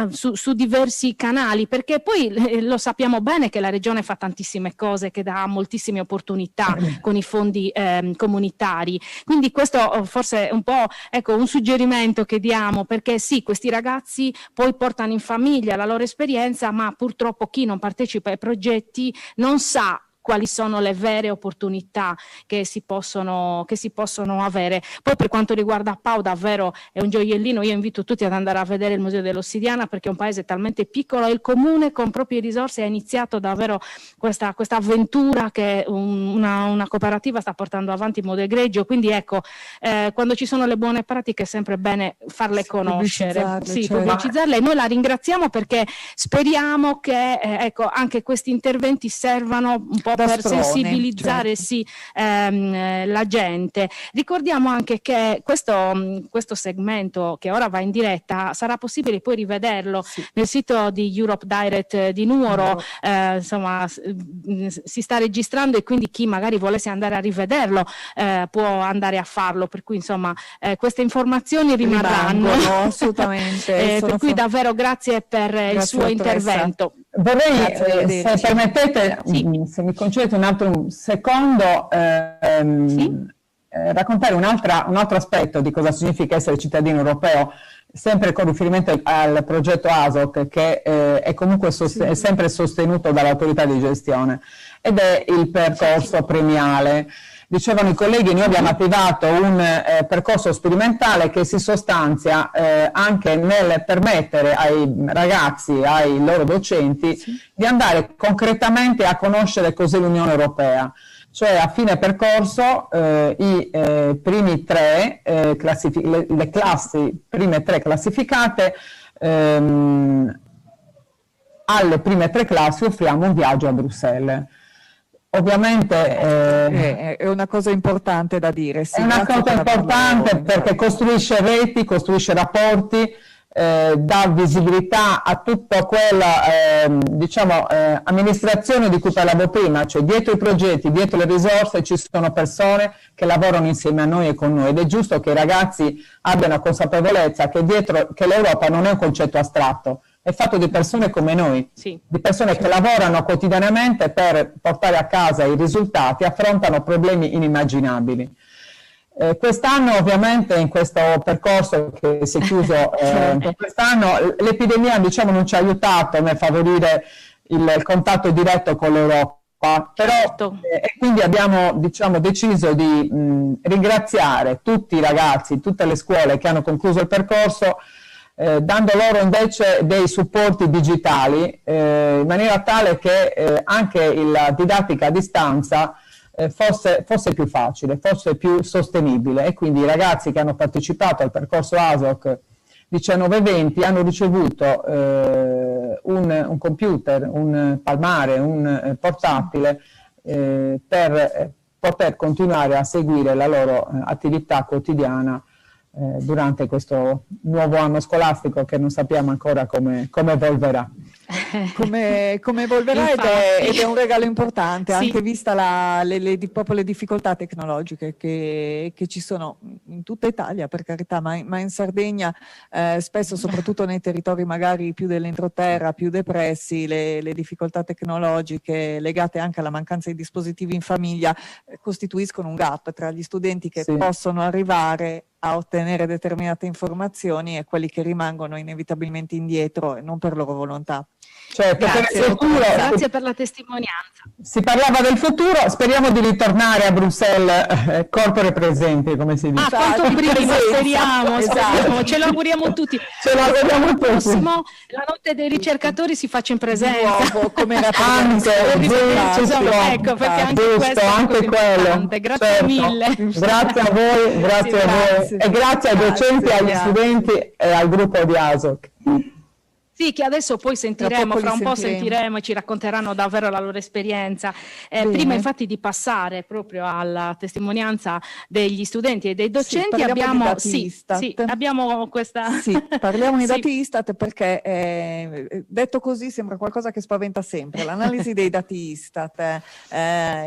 su diversi canali, perché poi lo sappiamo bene che la Regione fa tantissime cose, che dà moltissime opportunità con i fondi comunitari, quindi questo forse è un po', ecco, un suggerimento che diamo, perché sì, questi ragazzi poi portano in famiglia la loro esperienza, ma purtroppo chi non partecipa ai progetti non sa quali sono le vere opportunità che si possono avere. Poi per quanto riguarda Pau, davvero è un gioiellino. Io invito tutti ad andare a vedere il Museo dell'Ossidiana, perché è un paese talmente piccolo e il comune con proprie risorse ha iniziato davvero questa avventura che una cooperativa sta portando avanti in modo egregio, quindi ecco, quando ci sono le buone pratiche è sempre bene farle conoscere, pubblicizzarle, e noi la ringraziamo perché speriamo che ecco, anche questi interventi servano un po' per sensibilizzare la gente. Ricordiamo anche che questo segmento che ora va in diretta sarà possibile poi rivederlo nel sito di Europe Direct di Nuoro, insomma si sta registrando, e quindi chi magari volesse andare a rivederlo può andare a farlo, per cui insomma queste informazioni rimarranno assolutamente. Per cui davvero grazie per il suo intervento. Vorrei, se permettete, se mi concedete un altro secondo, raccontare un altro aspetto di cosa significa essere cittadino europeo, sempre con riferimento al progetto ASOC, che è comunque è sempre sostenuto dall'autorità di gestione, ed è il percorso premiale. Dicevano i colleghi, noi abbiamo attivato un percorso sperimentale che si sostanzia anche nel permettere ai ragazzi, ai loro docenti, di andare concretamente a conoscere cos'è l'Unione Europea. Cioè a fine percorso i primi tre, le classi prime tre classificate, alle prime tre classi offriamo un viaggio a Bruxelles. Ovviamente è una cosa importante da dire. È una cosa importante perché costruisce reti, costruisce rapporti, dà visibilità a tutta quella amministrazione di cui parlavo prima, cioè dietro i progetti, dietro le risorse ci sono persone che lavorano insieme a noi e con noi, ed è giusto che i ragazzi abbiano consapevolezza che l'Europa non è un concetto astratto, è fatto di persone come noi, di persone che lavorano quotidianamente per portare a casa i risultati, affrontano problemi inimmaginabili. Quest'anno ovviamente in questo percorso che si è chiuso quest'anno, l'epidemia non ci ha aiutato nel favorire il contatto diretto con l'Europa, però e quindi abbiamo deciso di ringraziare tutti i ragazzi, tutte le scuole che hanno concluso il percorso, dando loro invece dei supporti digitali, in maniera tale che anche la didattica a distanza fosse più facile, fosse più sostenibile, e quindi i ragazzi che hanno partecipato al percorso ASOC 19-20 hanno ricevuto un computer, un palmare, un portatile per poter continuare a seguire la loro attività quotidiana durante questo nuovo anno scolastico che non sappiamo ancora come evolverà. Come evolverà ed è un regalo importante, anche vista proprio le difficoltà tecnologiche che ci sono in tutta Italia, per carità, ma in Sardegna spesso, soprattutto nei territori magari più dell'entroterra, più depressi, le difficoltà tecnologiche legate anche alla mancanza di dispositivi in famiglia costituiscono un gap tra gli studenti che possono arrivare a ottenere determinate informazioni e quelli che rimangono inevitabilmente indietro e non per loro volontà. Cioè, grazie per la testimonianza. Si parlava del futuro, speriamo di ritornare a Bruxelles corpore presente, come si dice. Quanto prima, speriamo, ce lo auguriamo tutti. Prossimo, la notte dei ricercatori si faccia in presenza. Come era ecco, perché anche questo è quello. Grazie mille. Grazie a voi, grazie a voi. E grazie ai docenti, agli studenti e al gruppo di ASOC. Sì, che adesso poi sentiremo, fra un po' sentiremo e ci racconteranno davvero la loro esperienza. Prima infatti di passare proprio alla testimonianza degli studenti e dei docenti abbiamo questa... Sì, parliamo di dati Istat perché detto così sembra qualcosa che spaventa sempre. L'analisi dei dati Istat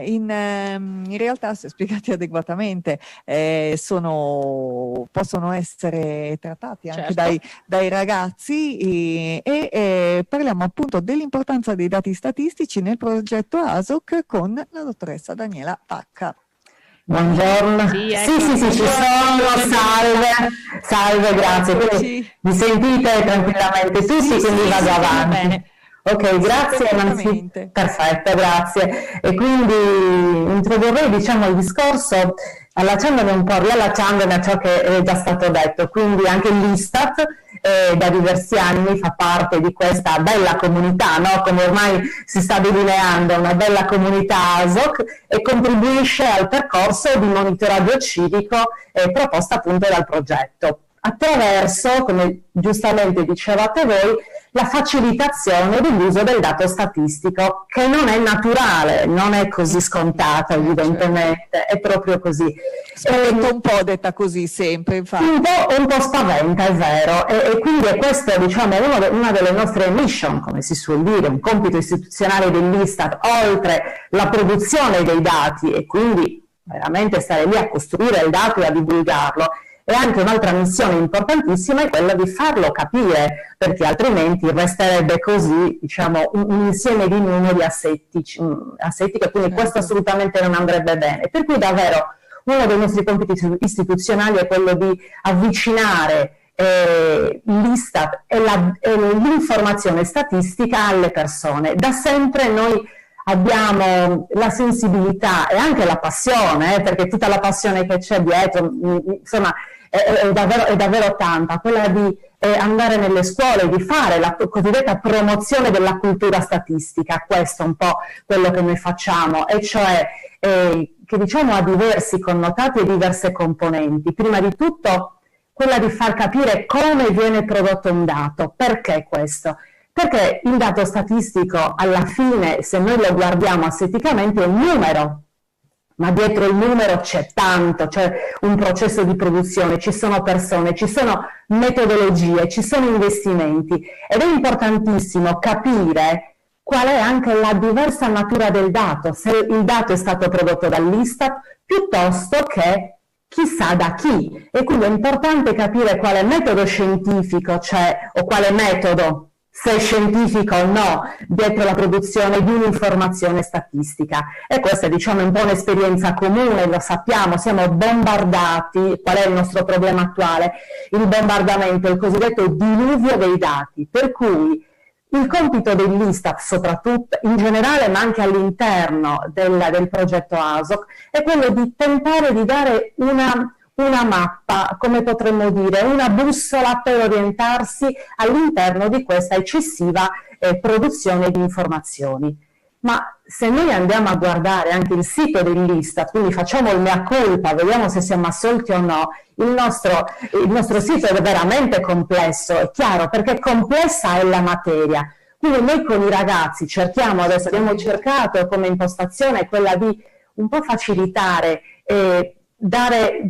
in realtà, se spiegati adeguatamente, possono essere trattati anche dai ragazzi e parliamo appunto dell'importanza dei dati statistici nel progetto ASOC con la dottoressa Daniela Pacca. Buongiorno. Sì, ci sono, salve, grazie. Quindi mi sentite tranquillamente tutti, quindi vado avanti. Bene. Ok, grazie. Perfetto, grazie. E quindi introdurrei il discorso allacciandomi a ciò che è già stato detto. Quindi anche l'Istat da diversi anni fa parte di questa bella comunità, no? Come ormai si sta delineando, una bella comunità ASOC, e contribuisce al percorso di monitoraggio civico proposta appunto dal progetto, attraverso, come giustamente dicevate voi, la facilitazione dell'uso del dato statistico, che non è naturale, non è così scontato, evidentemente, è proprio così. Spaventa un po', detta così sempre, infatti. Un po' spaventa, è vero, e quindi è questo, una delle nostre mission, come si suol dire, un compito istituzionale dell'Istat, oltre la produzione dei dati, e quindi veramente stare lì a costruire il dato e a divulgarlo. E anche un'altra missione importantissima è quella di farlo capire, perché altrimenti resterebbe così, un insieme di numeri asettici, quindi questo assolutamente non andrebbe bene. Per cui davvero uno dei nostri compiti istituzionali è quello di avvicinare l'Istat e l'informazione statistica alle persone. Da sempre noi abbiamo la sensibilità e anche la passione, perché tutta la passione che c'è dietro, insomma, è davvero tanta, quella di andare nelle scuole, di fare la cosiddetta promozione della cultura statistica. Questo è un po' quello che noi facciamo, e cioè che ha diversi connotati e diverse componenti. Prima di tutto quella di far capire come viene prodotto un dato. Perché questo? Perché il dato statistico, alla fine, se noi lo guardiamo asetticamente, è un numero, ma dietro il numero c'è tanto, c'è un processo di produzione, ci sono persone, ci sono metodologie, ci sono investimenti, ed è importantissimo capire qual è anche la diversa natura del dato, se il dato è stato prodotto dall'Istat piuttosto che chissà da chi, e quindi è importante capire quale metodo scientifico c'è, o quale metodo, se è scientifico o no, dietro la produzione di un'informazione statistica. E questa è un po' un'esperienza comune, lo sappiamo, siamo bombardati. Qual è il nostro problema attuale? Il bombardamento, il cosiddetto diluvio dei dati, per cui il compito dell'Istat, soprattutto in generale, ma anche all'interno del progetto ASOC, è quello di tentare di dare una mappa, come potremmo dire, una bussola per orientarsi all'interno di questa eccessiva produzione di informazioni. Ma se noi andiamo a guardare anche il sito dell'Istat, quindi facciamo il mea culpa, vediamo se siamo assolti o no, il nostro sito è veramente complesso, è chiaro, perché complessa è la materia. Quindi noi con i ragazzi abbiamo cercato come impostazione quella di un po' facilitare, dare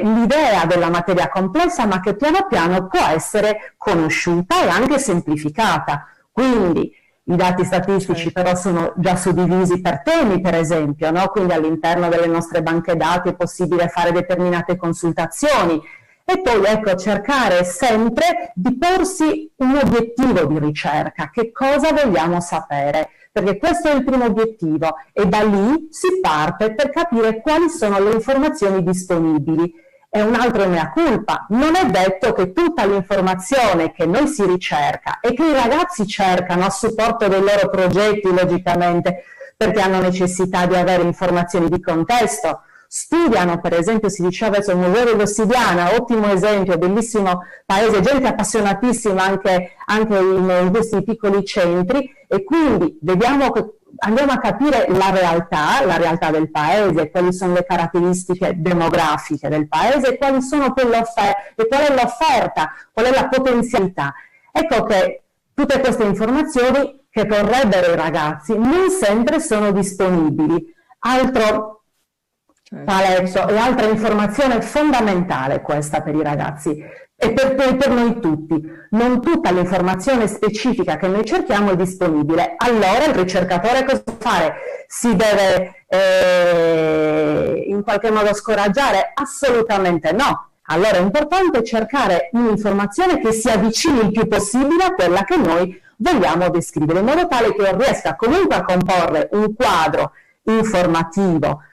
l'idea della materia complessa, ma che piano piano può essere conosciuta e anche semplificata. Quindi i dati statistici però sono già suddivisi per temi, per esempio, no? Quindi all'interno delle nostre banche dati è possibile fare determinate consultazioni, e poi cercare sempre di porsi un obiettivo di ricerca. Che cosa vogliamo sapere? Perché questo è il primo obiettivo, e da lì si parte per capire quali sono le informazioni disponibili. E un altro mea culpa: non è detto che tutta l'informazione che noi si ricerca e che i ragazzi cercano a supporto dei loro progetti, logicamente, perché hanno necessità di avere informazioni di contesto, studiano, per esempio si diceva sul Museo dell'Ossidiana, ottimo esempio, bellissimo paese, gente appassionatissima anche in questi piccoli centri, e quindi andiamo a capire la realtà del paese, quali sono le caratteristiche demografiche del paese, qual è l'offerta, qual è la potenzialità. Ecco che tutte queste informazioni che vorrebbero i ragazzi non sempre sono disponibili. Altro paletto e altra informazione fondamentale questa per i ragazzi e per noi tutti. Non tutta l'informazione specifica che noi cerchiamo è disponibile. Allora il ricercatore cosa deve fare? Si deve in qualche modo scoraggiare? Assolutamente no. Allora è importante cercare un'informazione che si avvicini il più possibile a quella che noi vogliamo descrivere, in modo tale che riesca comunque a comporre un quadro informativo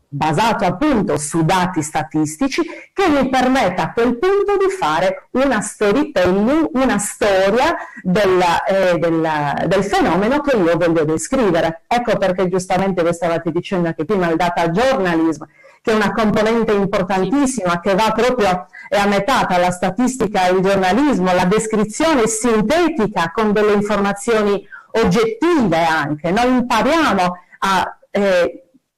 basato appunto su dati statistici, che mi permetta a quel punto di fare una storytelling, una storia del fenomeno che io voglio descrivere. Ecco perché giustamente voi stavate dicendo anche prima il data journalism, che è una componente importantissima che va proprio a metà tra la statistica e il giornalismo, la descrizione sintetica con delle informazioni oggettive anche. Noi impariamo a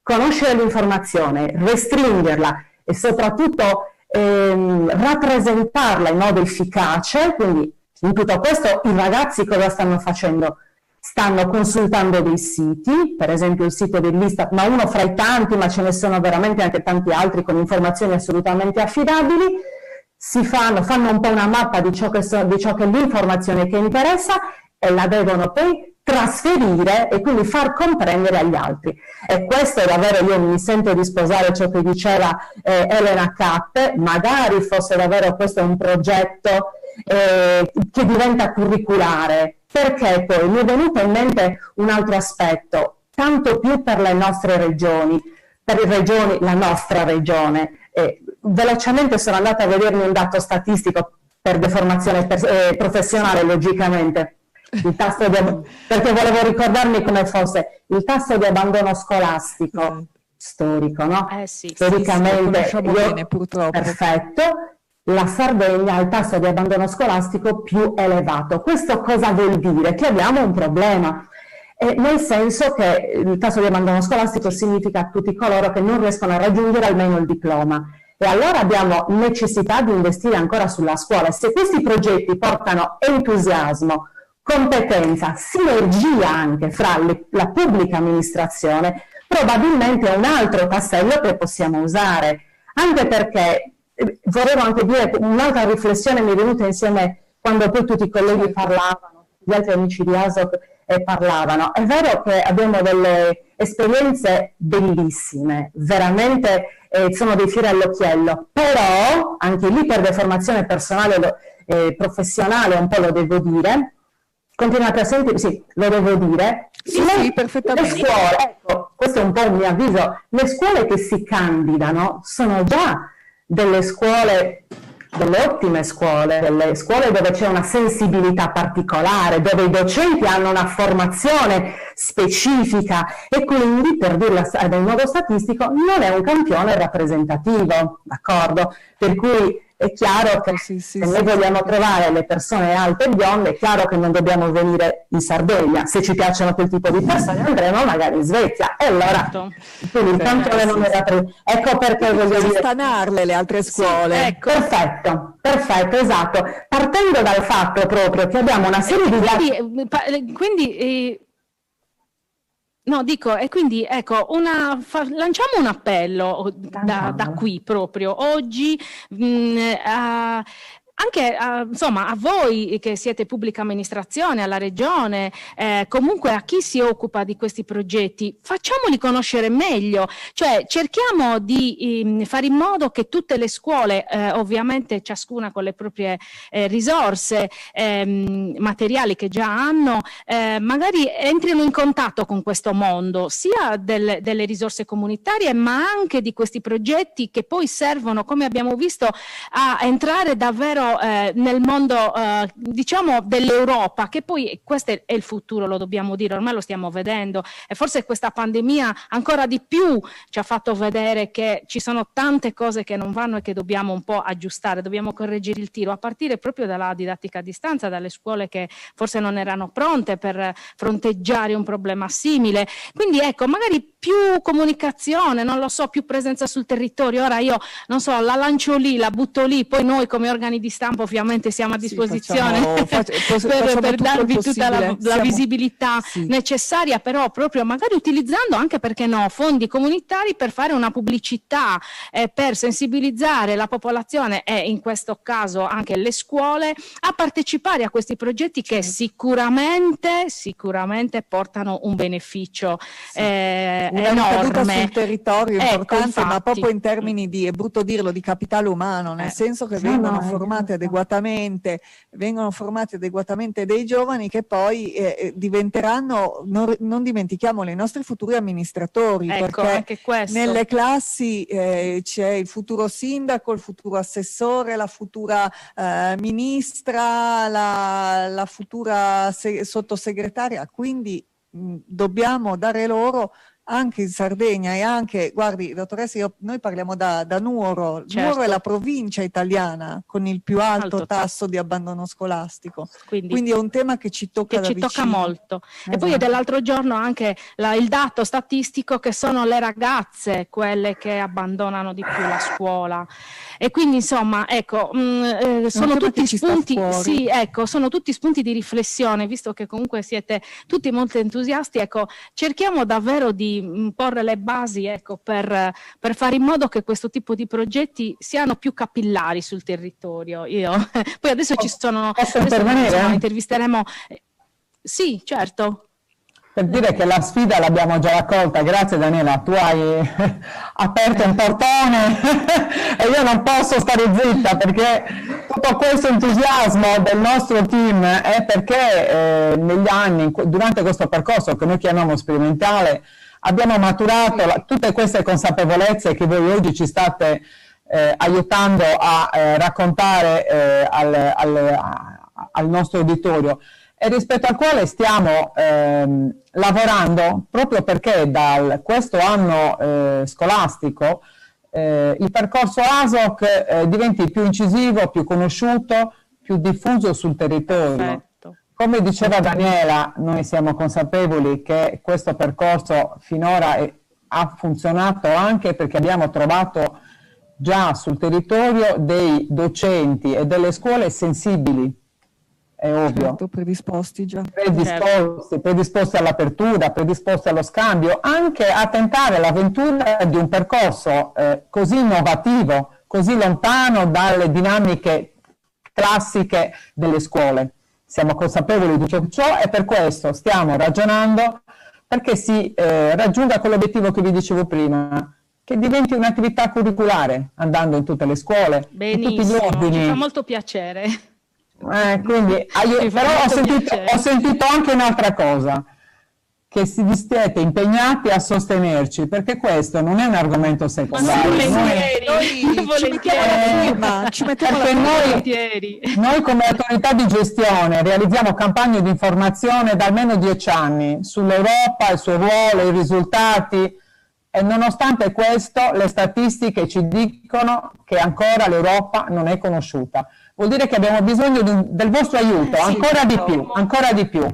conoscere l'informazione, restringerla e soprattutto rappresentarla in modo efficace. Quindi in tutto questo i ragazzi cosa stanno facendo? Stanno consultando dei siti, per esempio il sito dell'Istat, ma uno fra i tanti, ma ce ne sono veramente anche tanti altri con informazioni assolutamente affidabili. Fanno un po' una mappa di ciò che è l'informazione che interessa e la devono poi trasferire e quindi far comprendere agli altri. E questo è davvero, io mi sento di sposare ciò che diceva Elena Cappe, magari fosse davvero questo un progetto che diventa curriculare, perché poi mi è venuto in mente un altro aspetto, tanto più per le nostre regioni, la nostra regione. Velocemente sono andata a vedermi un dato statistico per deformazione professionale, logicamente. Il tasso perché volevo ricordarmi come fosse il tasso di abbandono scolastico storico, no? Sì, storicamente sì, bene, purtroppo. Perfetto, la Sardegna ha il tasso di abbandono scolastico più elevato. Questo cosa vuol dire? Che abbiamo un problema, nel senso che il tasso di abbandono scolastico significa tutti coloro che non riescono a raggiungere almeno il diploma. E allora abbiamo necessità di investire ancora sulla scuola. Se questi progetti portano entusiasmo, competenza, sinergia anche fra la pubblica amministrazione, probabilmente è un altro tassello che possiamo usare. Anche perché, volevo anche dire, un'altra riflessione mi è venuta insieme quando poi tutti i colleghi parlavano, gli altri amici di ASOC parlavano. È vero che abbiamo delle esperienze bellissime, veramente sono dei fiori all'occhiello, però anche lì per deformazione personale professionale un po' lo devo dire. Continuate a sentire? Sì, lo devo dire. Sì, perfettamente. Le scuole, ecco, questo è un po' un mio avviso, le scuole che si candidano sono già delle scuole, delle ottime scuole, delle scuole dove c'è una sensibilità particolare, dove i docenti hanno una formazione specifica e quindi, per dirla in modo statistico, non è un campione rappresentativo, d'accordo? Per cui è chiaro che se noi vogliamo trovare le persone alte e bionde, è chiaro che non dobbiamo venire in Sardegna. Se ci piacciono quel tipo di persone andremo magari in Svezia. E allora, quindi il campione non era ecco perché voglio dire... stanarle le altre scuole. Sì, ecco. Perfetto, esatto. Partendo dal fatto proprio che abbiamo una serie di... No, dico, e quindi ecco, lanciamo un appello da qui proprio, oggi, anche insomma a voi che siete pubblica amministrazione, alla regione, comunque a chi si occupa di questi progetti, facciamoli conoscere meglio, cioè cerchiamo di fare in modo che tutte le scuole, ovviamente ciascuna con le proprie risorse materiali che già hanno, magari entrino in contatto con questo mondo, sia delle risorse comunitarie ma anche di questi progetti che poi servono, come abbiamo visto, a entrare davvero nel mondo diciamo dell'Europa, che poi questo è il futuro, lo dobbiamo dire, ormai lo stiamo vedendo, e forse questa pandemia ancora di più ci ha fatto vedere che ci sono tante cose che non vanno e che dobbiamo un po' aggiustare, dobbiamo correggere il tiro, a partire proprio dalla didattica a distanza, dalle scuole che forse non erano pronte per fronteggiare un problema simile. Quindi ecco, magari più comunicazione, non lo so, più presenza sul territorio. Ora io non so, la lancio lì, la butto lì, poi noi come organi di stampa ovviamente siamo a disposizione per darvi tutta la visibilità necessaria, però proprio magari utilizzando anche, perché no, fondi comunitari per fare una pubblicità, per sensibilizzare la popolazione e in questo caso anche le scuole a partecipare a questi progetti che sicuramente portano un beneficio enorme sul territorio importante, ma proprio in termini di, è brutto dirlo, di capitale umano, nel senso che vengono formati adeguatamente dei giovani che poi diventeranno, non dimentichiamolo, i nostri futuri amministratori, perché anche questo. Nelle classi c'è il futuro sindaco, il futuro assessore, la futura ministra, la futura sottosegretaria, quindi dobbiamo dare loro anche in Sardegna e anche, guardi dottoressa, noi parliamo da Nuoro. Nuoro è la provincia italiana con il più alto tasso di abbandono scolastico, quindi è un tema che ci tocca da vicino. Tocca molto. E poi dell'altro giorno anche il dato statistico che sono le ragazze quelle che abbandonano di più la scuola, e quindi insomma ecco, sono tutti spunti, sono tutti spunti di riflessione, visto che comunque siete tutti molto entusiasti, ecco, cerchiamo davvero di porre le basi, ecco, per fare in modo che questo tipo di progetti siano più capillari sul territorio. Poi adesso intervisteremo. Sì, certo. Per dire che la sfida l'abbiamo già raccolta, grazie Daniela, tu hai aperto un portone e io non posso stare zitta, perché tutto questo entusiasmo del nostro team è perché negli anni, durante questo percorso che noi chiamiamo sperimentale, abbiamo maturato tutte queste consapevolezze che voi oggi ci state aiutando a raccontare al nostro uditorio, e rispetto al quale stiamo lavorando proprio perché da questo anno scolastico il percorso ASOC diventi più incisivo, più conosciuto, più diffuso sul territorio. Perfetto. Come diceva Daniela, noi siamo consapevoli che questo percorso finora ha funzionato anche perché abbiamo trovato già sul territorio dei docenti e delle scuole sensibili. È ovvio. Certo, predisposti già. Predisposti all'apertura, predisposti allo scambio, anche a tentare l'avventura di un percorso così innovativo, così lontano dalle dinamiche classiche delle scuole. Siamo consapevoli di tutto ciò e per questo stiamo ragionando perché si raggiunga quell'obiettivo che vi dicevo prima, che diventi un'attività curriculare, andando in tutte le scuole, benissimo, in tutti gli ordini. Ci fa molto piacere. Quindi, però ho sentito anche un'altra cosa, che si siete impegnati a sostenerci, perché questo non è un argomento secondario. Noi come autorità di gestione realizziamo campagne di informazione da almeno 10 anni sull'Europa, il suo ruolo, i risultati, e nonostante questo le statistiche ci dicono che ancora l'Europa non è conosciuta. Vuol dire che abbiamo bisogno del vostro aiuto, ancora di più.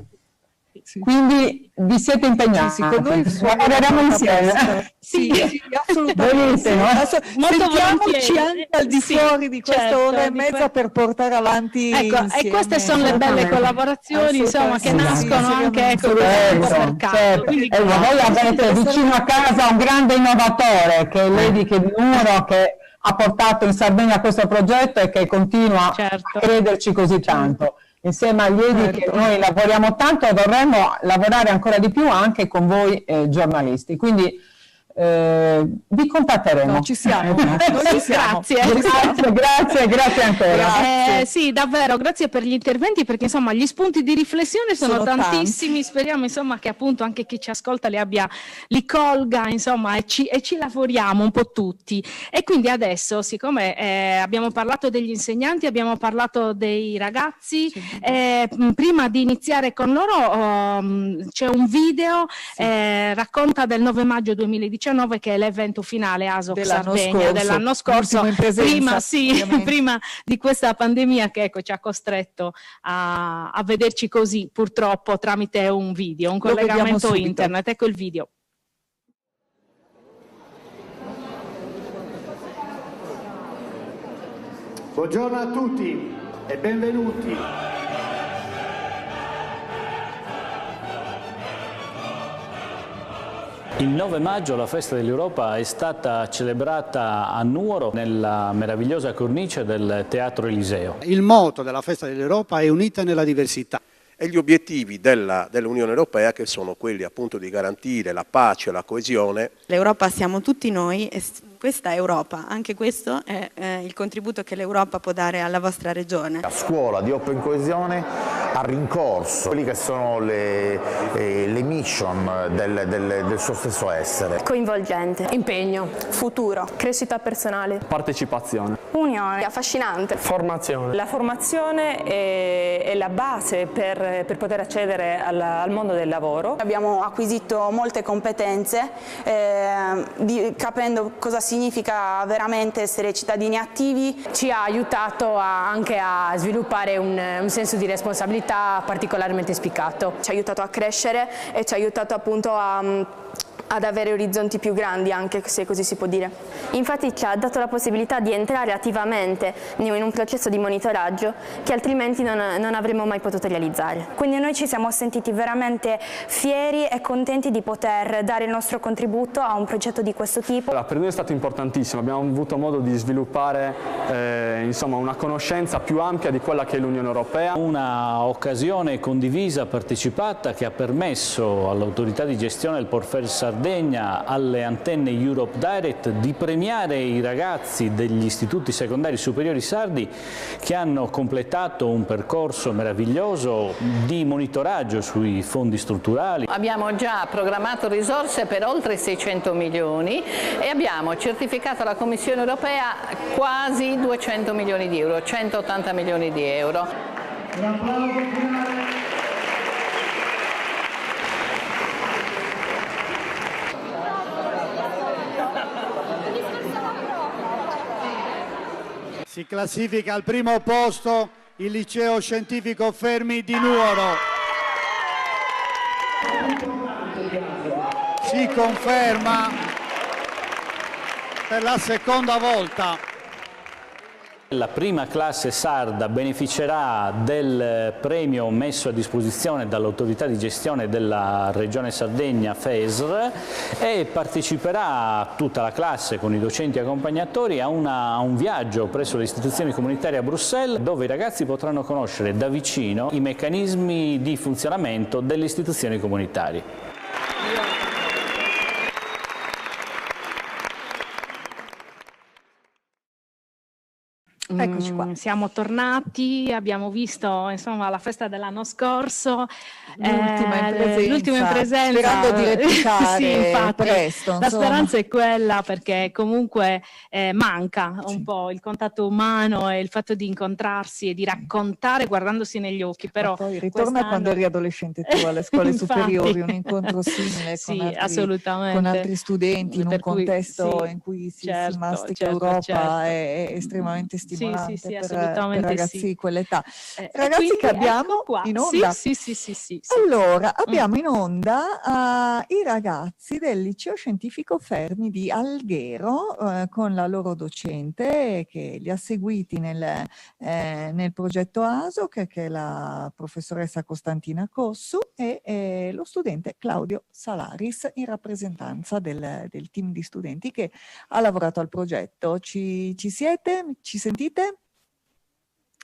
Sì. Quindi vi siete impegnati, lavoreremo insieme. Sì, assolutamente. Sentiamoci anche al di fuori di questa ora e mezza per portare avanti insieme. E queste sono le belle collaborazioni, insomma, che nascono anche per caso. Voi avete vicino a casa un grande innovatore che è Lady di Nuoro, che ha portato in Sardegna questo progetto e che continua a crederci così tanto. Insieme agli EDI che noi lavoriamo tanto, vorremmo lavorare ancora di più anche con voi giornalisti. Quindi vi contatteremo. No, ci siamo. Grazie ancora. Sì, davvero, grazie per gli interventi, perché insomma gli spunti di riflessione sono tantissimi. Speriamo insomma che appunto anche chi ci ascolta li colga, insomma, e ci lavoriamo un po' tutti. E quindi adesso, siccome abbiamo parlato degli insegnanti, abbiamo parlato dei ragazzi, prima di iniziare con loro c'è un video, racconta del 9 maggio 2019, che è l'evento finale ASOC Sardegna dell'anno scorso, prima di questa pandemia che ci ha costretto a vederci così, purtroppo tramite un video, un collegamento internet. Ecco il video. Buongiorno a tutti e benvenuti. Il 9 maggio la Festa dell'Europa è stata celebrata a Nuoro nella meravigliosa cornice del Teatro Eliseo. Il motto della Festa dell'Europa è unita nella diversità. E gli obiettivi dell'Unione Europea, che sono quelli appunto di garantire la pace e la coesione. L'Europa siamo tutti noi e questa è Europa, anche questo è il contributo che l'Europa può dare alla vostra regione. La scuola di Open Coesione ha rincorso quelli che sono le mission del suo stesso essere. Coinvolgente, impegno, futuro, crescita personale, partecipazione, unione, affascinante, formazione. La formazione è la base per poter accedere al mondo del lavoro. Abbiamo acquisito molte competenze, capendo cosa significa veramente essere cittadini attivi. Ci ha aiutato anche a sviluppare un senso di responsabilità particolarmente spiccato. Ci ha aiutato a crescere e ci ha aiutato appunto ad avere orizzonti più grandi, anche se così si può dire. Infatti ci ha dato la possibilità di entrare attivamente in un processo di monitoraggio che altrimenti non avremmo mai potuto realizzare. Quindi noi ci siamo sentiti veramente fieri e contenti di poter dare il nostro contributo a un progetto di questo tipo. Per noi è stato importantissimo, abbiamo avuto modo di sviluppare insomma, una conoscenza più ampia di quella che è l'Unione Europea. Una occasione condivisa, partecipata, che ha permesso all'autorità di gestione del Port Fair Sardegna, alle antenne Europe Direct, di premiare i ragazzi degli istituti secondari superiori sardi che hanno completato un percorso meraviglioso di monitoraggio sui fondi strutturali. Abbiamo già programmato risorse per oltre 600 milioni e abbiamo certificato alla Commissione Europea quasi 200 milioni di euro, 180 milioni di euro. Un applauso finale. Si classifica al primo posto il Liceo Scientifico Fermi di Nuoro. Si conferma per la seconda volta. La prima classe sarda beneficerà del premio messo a disposizione dall'autorità di gestione della regione Sardegna FESR e parteciperà tutta la classe con i docenti accompagnatori a un viaggio presso le istituzioni comunitarie a Bruxelles, dove i ragazzi potranno conoscere da vicino i meccanismi di funzionamento delle istituzioni comunitarie. Eccoci qua. Siamo tornati, abbiamo visto insomma la festa dell'anno scorso, l'ultima in presenza, sperando di replicare sì, infatti, presto. La speranza è quella, perché comunque manca un po' il contatto umano e il fatto di incontrarsi e di raccontare guardandosi negli occhi. Però poi ritorna quando eri adolescente tu alle scuole superiori, un incontro simile con altri studenti in un contesto in cui si mastica Europa è estremamente stimolante per ragazzi di quell'età. Ragazzi che abbiamo in onda. Sì. Allora, abbiamo in onda i ragazzi del Liceo Scientifico Fermi di Alghero con la loro docente che li ha seguiti nel progetto ASO, che è la professoressa Costantina Cossu, e lo studente Claudio Salaris in rappresentanza del team di studenti che ha lavorato al progetto. Ci siete? Ci sentite?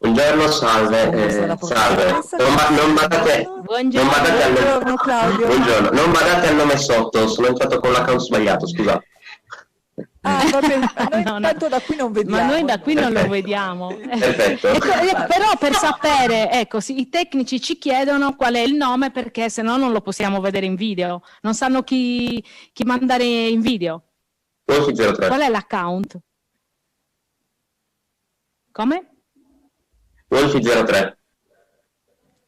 Buongiorno, salve. Non badate al nome sotto, sono entrato con l'account sbagliato, scusate. Tanto da qui non vediamo. Ma noi da qui non lo vediamo. Perfetto. Però per sapere, ecco, i tecnici ci chiedono qual è il nome, perché se no non lo possiamo vedere in video. Non sanno chi mandare in video. Wolfi03. Qual è l'account? Come? Wolfi03.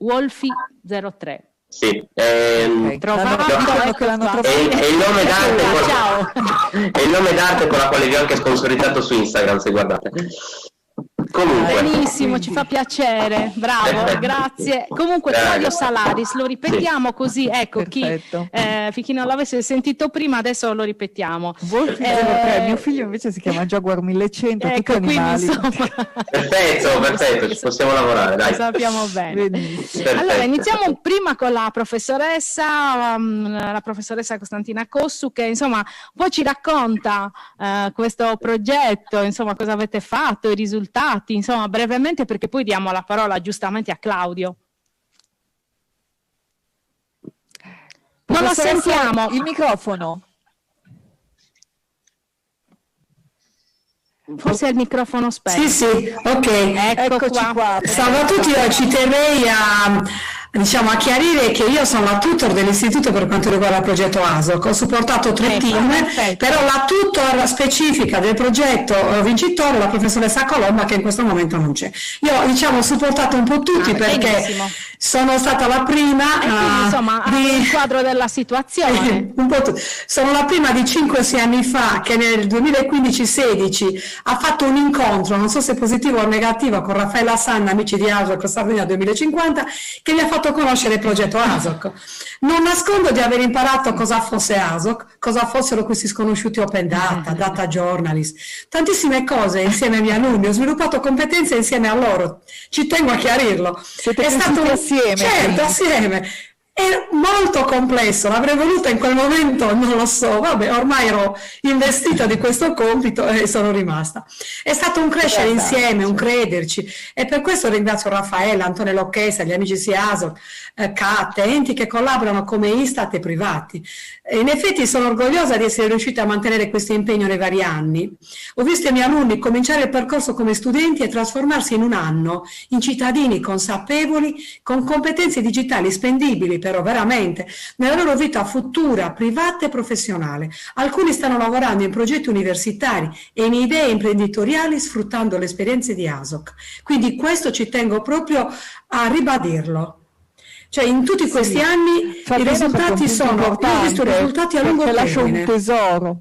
Wolfi03. Sì. Trovato, è il nome d'arte con la quale vi ho anche sponsorizzato su Instagram, se guardate. Comunque. Benissimo, ci fa piacere, bravo, grazie. Comunque Claudio Salaris, lo ripetiamo così, ecco, chi non l'avesse sentito prima, adesso lo ripetiamo. Mio figlio invece si chiama Jaguar 1100, ecco, tutti animali. Perfetto, ci possiamo lavorare, dai. Lo sappiamo bene. Allora, iniziamo prima con la professoressa Costantina Cossu, che insomma poi ci racconta questo progetto, insomma cosa avete fatto, i risultati, insomma brevemente, perché poi diamo la parola giustamente a Claudio. Non lo sentiamo. Il microfono. Forse è il microfono spento. Sì, ok. Eccoci qua. Salve a tutti, io ci terrei a chiarire che io sono la tutor dell'istituto per quanto riguarda il progetto ASOC. Ho supportato 3 team, però la tutor specifica del progetto vincitore è la professoressa Colomba, che in questo momento non c'è. Io ho supportato un po' tutti perché sono stata la prima il quadro della situazione. Sono la prima di 5-6 anni fa che nel 2015-16 ha fatto un incontro, non so se positivo o negativo, con Raffaella Sanna, amici di ASOC Sardegna 2050, che mi ha fatto conoscere il progetto ASOC. Non nascondo di aver imparato cosa fosse ASOC, cosa fossero questi sconosciuti open data journalist, tantissime cose insieme ai miei alunni, ho sviluppato competenze insieme a loro, ci tengo a chiarirlo. Siete stato assieme? Certo, assieme. È molto complesso, l'avrei voluto in quel momento, non lo so, vabbè, ormai ero investita di questo compito e sono rimasta. È stato un crescere insieme, un crederci, e per questo ringrazio Raffaella, Antonello Chessa, gli amici ASOC, CAT, enti che collaborano come Istat e privati. E in effetti sono orgogliosa di essere riuscita a mantenere questo impegno nei vari anni. Ho visto i miei alunni cominciare il percorso come studenti e trasformarsi in un anno in cittadini consapevoli, con competenze digitali spendibili però veramente nella loro vita futura, privata e professionale. Alcuni stanno lavorando in progetti universitari e in idee imprenditoriali sfruttando le esperienze di ASOC. Quindi questo ci tengo proprio a ribadirlo. Cioè in tutti questi anni i risultati sono, io ho visto risultati a lungo termine. Lascio un tesoro.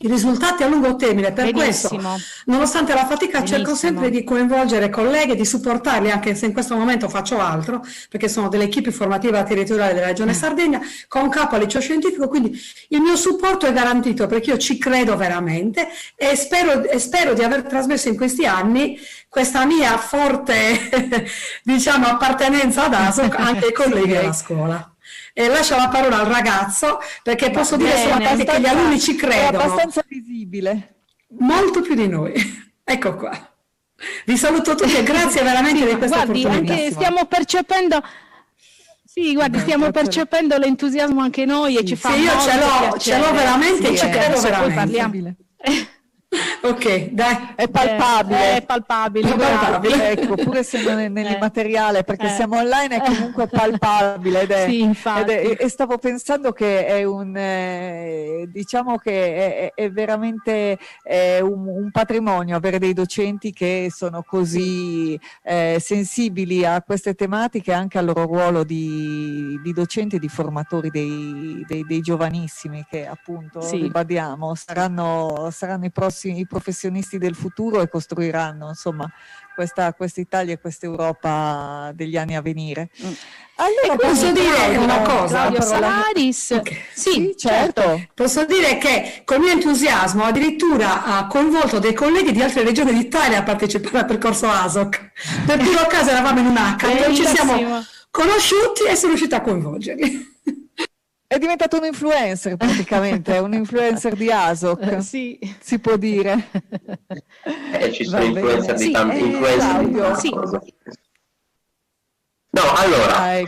I risultati a lungo termine, per questo, nonostante la fatica, cerco sempre di coinvolgere colleghi, di supportarli, anche se in questo momento faccio altro, perché sono delle equipe formative territoriali della Regione Sardegna, con capo al liceo scientifico, quindi il mio supporto è garantito, perché io ci credo veramente e spero di aver trasmesso in questi anni questa mia forte, appartenenza ad ASOC anche ai colleghi della scuola. E lascio la parola al ragazzo, perché posso dire solamente che gli alunni ci credono. È abbastanza visibile. Molto più di noi. Ecco qua. Vi saluto tutti e grazie veramente di questa opportunità. Anche stiamo percependo... Sì, guardi, stiamo percependo l'entusiasmo anche noi e ci fa molto piacere. Ce l'ho veramente e ci credo veramente. Parliamo. Ok, dai. È palpabile. È palpabile. Ecco, pure se non è nell'immateriale, perché siamo online, è comunque palpabile. E stavo pensando che è è veramente un patrimonio avere dei docenti che sono così sensibili a queste tematiche, anche al loro ruolo di docenti e di formatori dei giovanissimi, che appunto ribadiamo saranno i professionisti del futuro e costruiranno insomma questa Italia e questa Europa degli anni a venire. Allora, posso dire una cosa? Claudio Salaris. Okay. Sì, certo. Posso dire che con mio entusiasmo addirittura ha coinvolto dei colleghi di altre regioni d'Italia a partecipare al percorso ASOC. Per prima occasione eravamo in un hackathon, ci siamo conosciuti e sono riuscita a coinvolgerli. È diventato un influencer praticamente, un influencer di ASOC, si può dire. Ci sono influencer di tanti influencer. No, allora,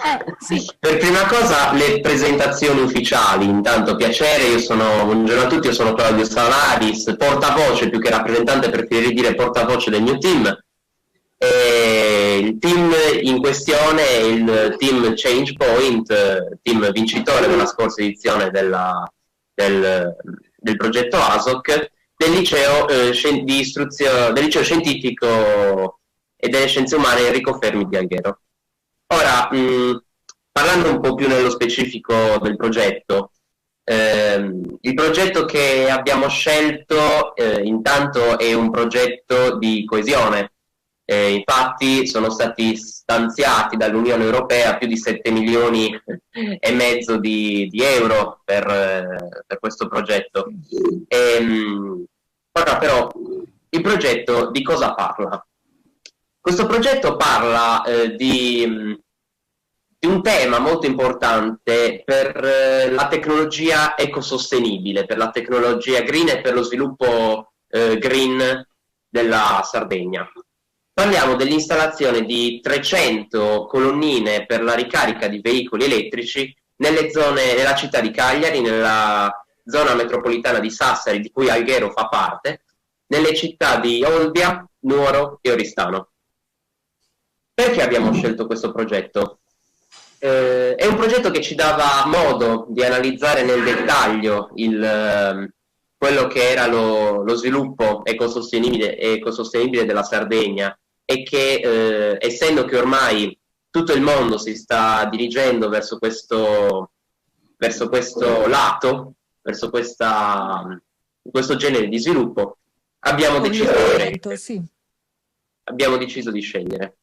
per prima cosa le presentazioni ufficiali. Intanto piacere, buongiorno a tutti, io sono Claudio Salaris, portavoce più che rappresentante, preferirei dire portavoce del mio team. Il team in questione è il team Change Point, team vincitore della scorsa edizione del progetto ASOC del liceo scientifico e delle scienze umane Enrico Fermi di Alghero. Ora, parlando un po' più nello specifico del progetto, il progetto che abbiamo scelto intanto è un progetto di coesione. Infatti sono stati stanziati dall'Unione Europea più di 7 milioni e mezzo di euro per questo progetto. Ora però il progetto di cosa parla? Questo progetto parla di un tema molto importante per la tecnologia ecosostenibile, per la tecnologia green e per lo sviluppo green della Sardegna. Parliamo dell'installazione di 300 colonnine per la ricarica di veicoli elettrici nella città di Cagliari, nella zona metropolitana di Sassari, di cui Alghero fa parte, nelle città di Olbia, Nuoro e Oristano. Perché abbiamo scelto questo progetto? È un progetto che ci dava modo di analizzare nel dettaglio quello che era lo sviluppo ecosostenibile della Sardegna, e che essendo che ormai tutto il mondo si sta dirigendo verso questo lato, verso questo genere di sviluppo, abbiamo deciso di scegliere.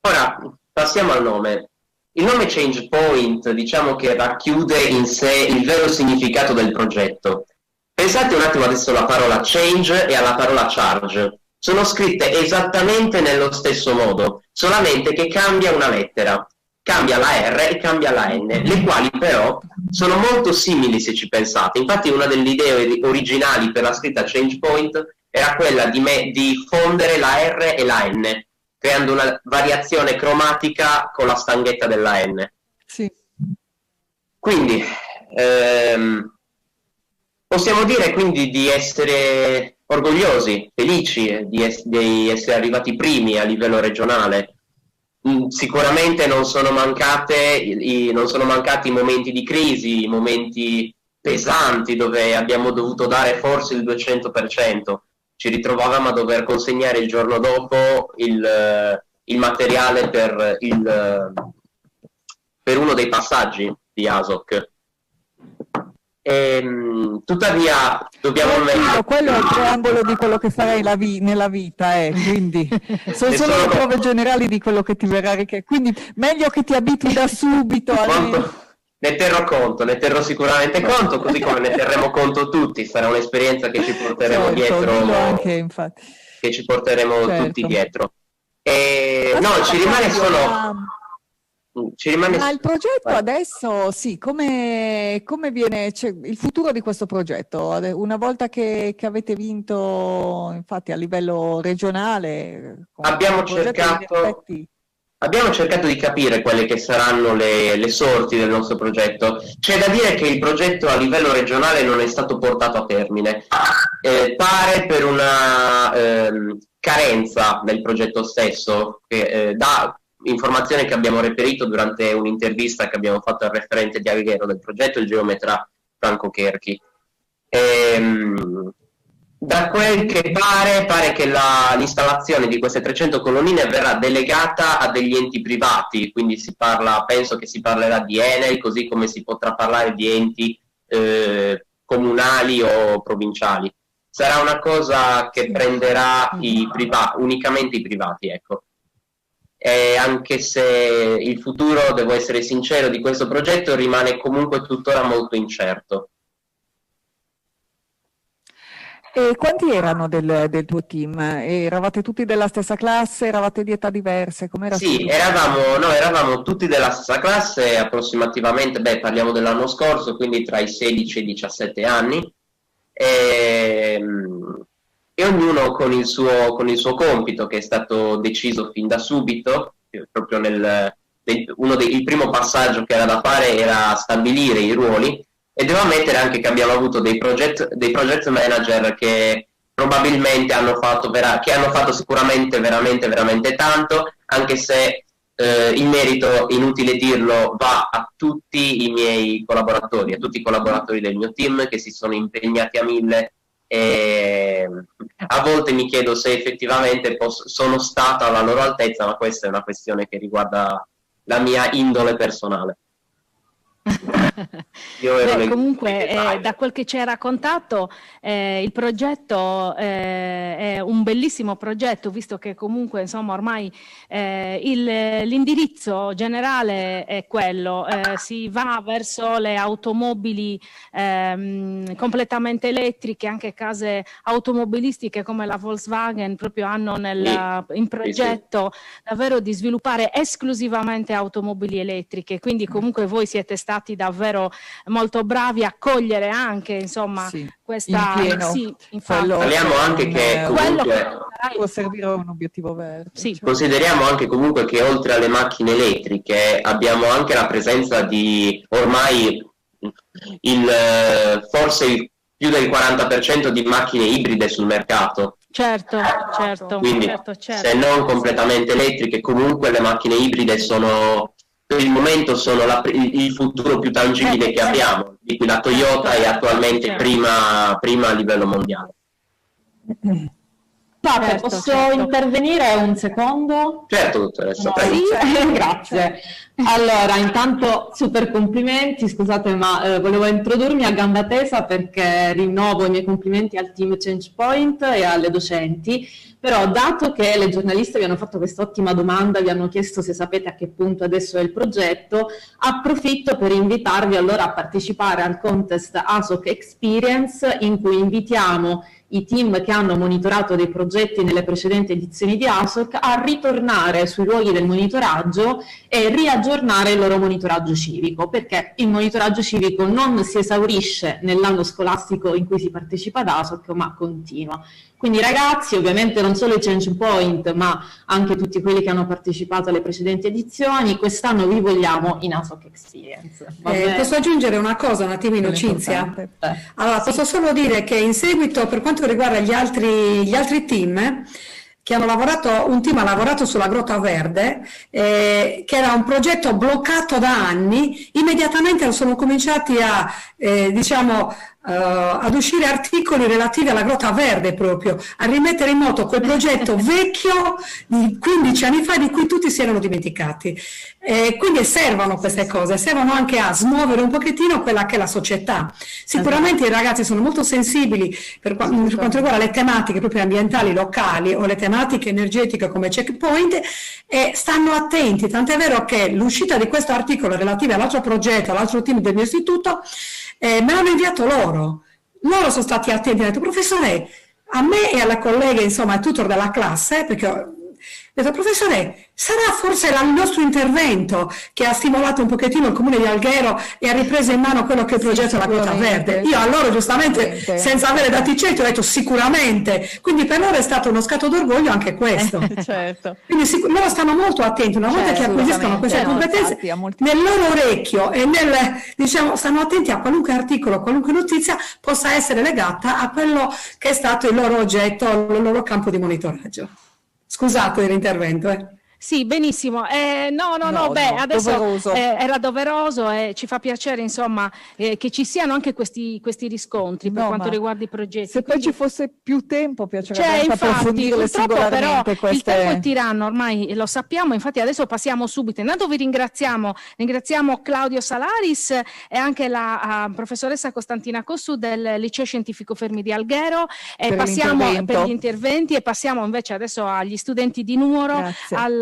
Ora passiamo al nome. Il nome Change Point, diciamo che racchiude in sé il vero significato del progetto. Pensate un attimo adesso alla parola change e alla parola charge. Sono scritte esattamente nello stesso modo, solamente che cambia una lettera. Cambia la R e cambia la N, le quali però sono molto simili se ci pensate. Infatti una delle idee originali per la scritta Change Point era quella di fondere la R e la N, creando una variazione cromatica con la stanghetta della N. Sì. Quindi possiamo dire quindi di essere orgogliosi, felici di essere arrivati primi a livello regionale. Sicuramente non sono mancati i momenti di crisi, i momenti pesanti dove abbiamo dovuto dare forse il 200%. Ci ritrovavamo a dover consegnare il giorno dopo il materiale per uno dei passaggi di ASOC. Tuttavia dobbiamo quello è il preambolo di quello che farai nella vita, quindi sono solo le prove generali di quello che ti verrà richiesto, quindi meglio che ti abitui da subito. Ne terrò sicuramente conto, così come ne terremo conto tutti. Sarà un'esperienza che ci porteremo dietro, anche, infatti. Che ci porteremo tutti dietro. No, ci rimane solo... Ma il progetto adesso, sì, come viene, cioè, il futuro di questo progetto? Una volta che avete vinto, infatti, a livello regionale, abbiamo cercato di capire quelle che saranno le sorti del nostro progetto. C'è da dire che il progetto a livello regionale non è stato portato a termine. Pare per una carenza del progetto stesso, da informazione che abbiamo reperito durante un'intervista che abbiamo fatto al referente di Alghero del progetto, il geometra Franco Cherchi. Da quel che pare che l'installazione di queste 300 colonnine verrà delegata a degli enti privati, quindi penso che si parlerà di Enel, così come si potrà parlare di enti comunali o provinciali. Sarà una cosa che prenderà unicamente i privati, ecco. Anche se il futuro, devo essere sincero, di questo progetto rimane comunque tuttora molto incerto. E quanti erano del tuo team? Eravate tutti della stessa classe? Eravate di età diverse? Com'era? Sì, eravamo tutti della stessa classe, approssimativamente, parliamo dell'anno scorso, quindi tra i 16 e i 17 anni. E ognuno con il suo compito, che è stato deciso fin da subito. Proprio il primo passaggio che era da fare era stabilire i ruoli, e devo ammettere anche che abbiamo avuto dei project manager che probabilmente hanno fatto sicuramente veramente tanto, anche se il merito, inutile dirlo, va a tutti i miei collaboratori, a tutti i collaboratori del mio team che si sono impegnati a 1000. E a volte mi chiedo se effettivamente sono stata alla loro altezza, ma questa è una questione che riguarda la mia indole personale. Comunque, da quel che ci hai raccontato, il progetto è un bellissimo progetto, visto che comunque insomma ormai l'indirizzo generale è quello, si va verso le automobili completamente elettriche, anche case automobilistiche come la Volkswagen proprio hanno in progetto davvero di sviluppare esclusivamente automobili elettriche, quindi comunque voi siete stati davvero molto bravi a cogliere anche insomma questa parliamo anche che comunque può servire un obiettivo verde. Consideriamo anche comunque che oltre alle macchine elettriche abbiamo anche la presenza di ormai forse più del 40% di macchine ibride sul mercato. Certo. Quindi se non completamente elettriche, comunque le macchine ibride sono per il momento il futuro più tangibile che abbiamo, di cui la Toyota è attualmente prima a livello mondiale. Posso intervenire un secondo? Certo, dottoressa. Grazie. Allora, intanto super complimenti, scusate ma volevo introdurmi a gamba tesa perché rinnovo i miei complimenti al team ChangePoint e alle docenti, però dato che le giornaliste vi hanno fatto questa ottima domanda, vi hanno chiesto se sapete a che punto adesso è il progetto, approfitto per invitarvi allora a partecipare al contest ASOC Experience, in cui invitiamo i team che hanno monitorato dei progetti nelle precedenti edizioni di ASOC a ritornare sui luoghi del monitoraggio e riaggiornare il loro monitoraggio civico, perché il monitoraggio civico non si esaurisce nell'anno scolastico in cui si partecipa ad ASOC, ma continua. Quindi ragazzi, ovviamente non solo i ChangePoint, ma anche tutti quelli che hanno partecipato alle precedenti edizioni, quest'anno vi vogliamo in ASOC Experience. Posso aggiungere una cosa un attimino, Cinzia? Allora, posso solo dire che in seguito, per quanto riguarda gli altri team, che hanno lavorato, un team ha lavorato sulla Grotta Verde, che era un progetto bloccato da anni, immediatamente sono cominciati ad uscire articoli relativi alla Grotta Verde proprio, a rimettere in moto quel progetto vecchio di 15 anni fa di cui tutti si erano dimenticati. Quindi servono queste cose, servono anche a smuovere un pochettino quella che è la società. Sicuramente i ragazzi sono molto sensibili per quanto riguarda le tematiche proprio ambientali locali o le tematiche energetiche come Checkpoint e stanno attenti, tant'è vero che l'uscita di questo articolo relativo all'altro progetto, all'altro team del mio istituto, me l'hanno inviato loro sono stati attenti, hanno detto professore, a me e alla collega, insomma al tutor della classe, perché ho detto professore, sarà forse il nostro intervento che ha stimolato un pochettino il comune di Alghero e ha ripreso in mano quello che è il progetto della Grotta Verde. Io a loro giustamente, senza avere dati certi, ho detto sicuramente, quindi per loro è stato uno scatto d'orgoglio anche questo. Certo. Quindi loro stanno molto attenti, una volta che acquisiscono queste competenze, nel loro orecchio e stanno attenti a qualunque articolo, qualunque notizia possa essere legata a quello che è stato il loro oggetto, il loro campo di monitoraggio. Scusate l'intervento. Sì, benissimo. Adesso era doveroso e ci fa piacere insomma che ci siano anche questi riscontri per quanto riguarda i progetti. Se poi ci fosse più tempo piacerebbe approfondirle singolarmente però il tempo è tiranno, ormai lo sappiamo, infatti adesso passiamo subito. Intanto vi ringraziamo Claudio Salaris e anche la professoressa Costantina Cossu del Liceo Scientifico Fermi di Alghero e passiamo per gli interventi e passiamo invece adesso agli studenti di Nuoro,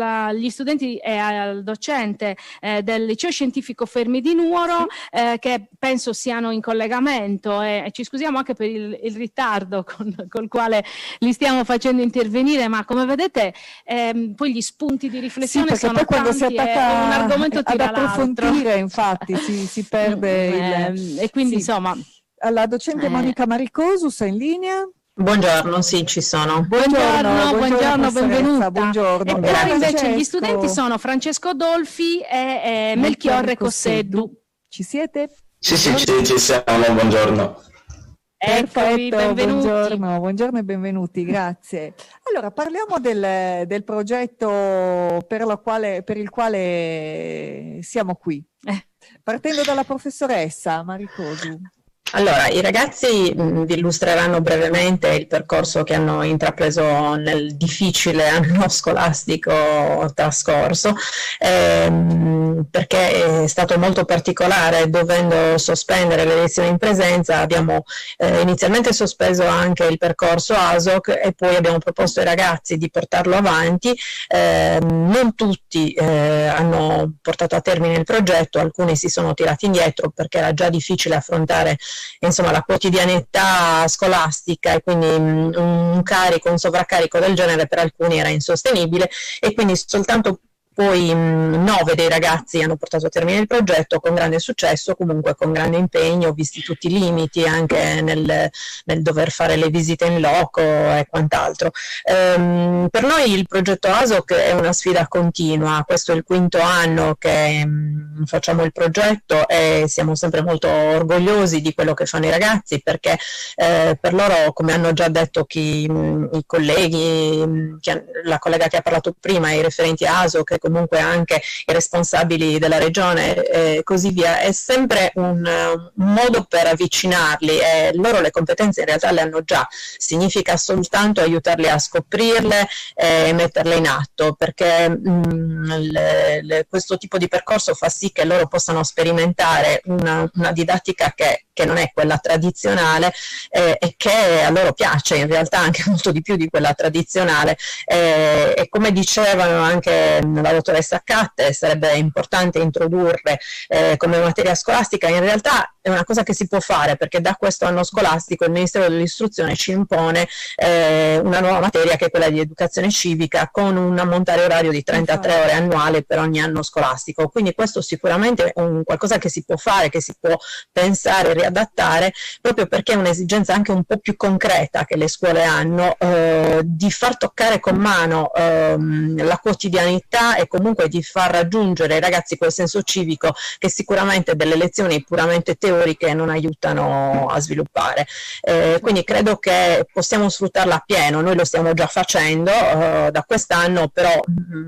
agli studenti e al docente del Liceo Scientifico Fermi di Nuoro che penso siano in collegamento e ci scusiamo anche per il ritardo col quale li stiamo facendo intervenire, ma come vedete poi gli spunti di riflessione sono poi quando tanti si attacca un argomento tira ad approfondire infatti si perde e quindi insomma la docente Monica Maricosu sei in linea? Buongiorno, sì, ci sono. Buongiorno, benvenuta. Buongiorno. E poi invece gli studenti sono Francesco Dolfi e Melchiorre Cosseddu. Ci siete? Sì, ci siamo, buongiorno. Eccovi, benvenuti. Buongiorno e benvenuti, grazie. Allora, parliamo del progetto per il quale siamo qui. Partendo dalla professoressa Maricosu. Allora, i ragazzi vi illustreranno brevemente il percorso che hanno intrapreso nel difficile anno scolastico trascorso. perché è stato molto particolare, dovendo sospendere le lezioni in presenza. Abbiamo inizialmente sospeso anche il percorso ASOC e poi abbiamo proposto ai ragazzi di portarlo avanti. Non tutti hanno portato a termine il progetto, alcuni si sono tirati indietro perché era già difficile affrontare, insomma, la quotidianità scolastica, e quindi un sovraccarico del genere per alcuni era insostenibile, e quindi soltanto poi 9 dei ragazzi hanno portato a termine il progetto con grande successo, comunque con grande impegno, visti tutti i limiti anche nel dover fare le visite in loco e quant'altro. Per noi il progetto ASOC è una sfida continua. Questo è il 5º anno che facciamo il progetto e siamo sempre molto orgogliosi di quello che fanno i ragazzi, perché per loro, come hanno già detto i colleghi, la collega che ha parlato prima, i referenti ASOC, comunque anche i responsabili della regione e così via, è sempre un modo per avvicinarli, e loro le competenze in realtà le hanno già, significa soltanto aiutarli a scoprirle e metterle in atto, perché questo tipo di percorso fa sì che loro possano sperimentare una didattica che non è quella tradizionale e che a loro piace in realtà anche molto di più di quella tradizionale, e come dicevano anche la dottoressa Catte, sarebbe importante introdurre come materia scolastica. In realtà è una cosa che si può fare, perché da questo anno scolastico il Ministero dell'Istruzione ci impone una nuova materia, che è quella di educazione civica, con un ammontare orario di 33 ore annuali per ogni anno scolastico. Quindi questo sicuramente è qualcosa che si può fare, che si può pensare, riadattare, proprio perché è un'esigenza anche un po' più concreta che le scuole hanno, di far toccare con mano la quotidianità, e comunque di far raggiungere ai ragazzi quel senso civico che sicuramente delle lezioni puramente teoriche non aiutano a sviluppare. Quindi credo che possiamo sfruttarla appieno. Noi lo stiamo già facendo da quest'anno, però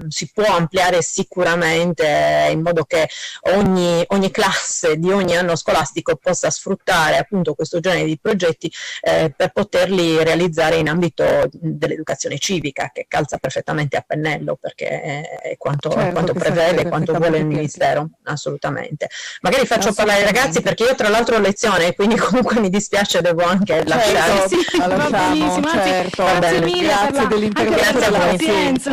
si può ampliare sicuramente, in modo che ogni classe di ogni anno scolastico possa sfruttare appunto questo genere di progetti per poterli realizzare in ambito dell'educazione civica, che calza perfettamente a pennello, perché è quanto prevede, quanto vuole il Ministero, assolutamente. Magari faccio parlare i ragazzi, perché io tra l'altro ho lezione, quindi comunque mi dispiace, devo anche lasciare. Va benissimo, certo. Grazie mille, grazie dell'intervento, per la pazienza.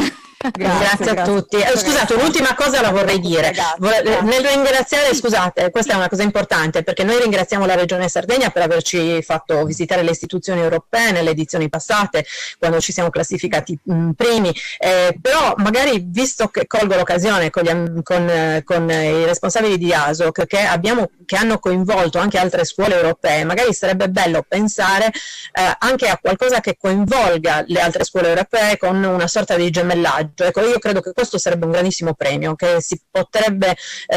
Grazie a tutti. Scusate, un'ultima cosa la vorrei dire. Nel ringraziare, scusate, questa è una cosa importante, perché noi ringraziamo la Regione Sardegna per averci fatto visitare le istituzioni europee nelle edizioni passate, quando ci siamo classificati primi, però magari, visto che colgo l'occasione con i responsabili di ASOC che hanno coinvolto anche altre scuole europee, magari sarebbe bello pensare anche a qualcosa che coinvolga le altre scuole europee, con una sorta di gemellaggio. Ecco, io credo che questo sarebbe un grandissimo premio, che si potrebbe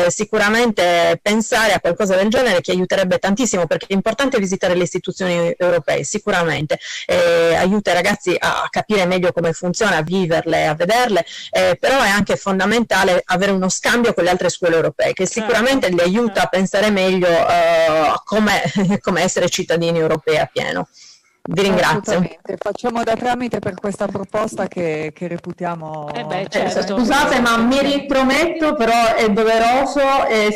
sicuramente pensare a qualcosa del genere, che aiuterebbe tantissimo, perché è importante visitare le istituzioni europee, sicuramente aiuta i ragazzi a capire meglio come funziona, a viverle, a vederle, però è anche fondamentale avere uno scambio con le altre scuole europee, che sicuramente li aiuta a pensare meglio a come essere cittadini europei a pieno. Vi ringrazio. Facciamo da tramite per questa proposta che reputiamo... certo. Scusate, ma mi riprometto, però è doveroso,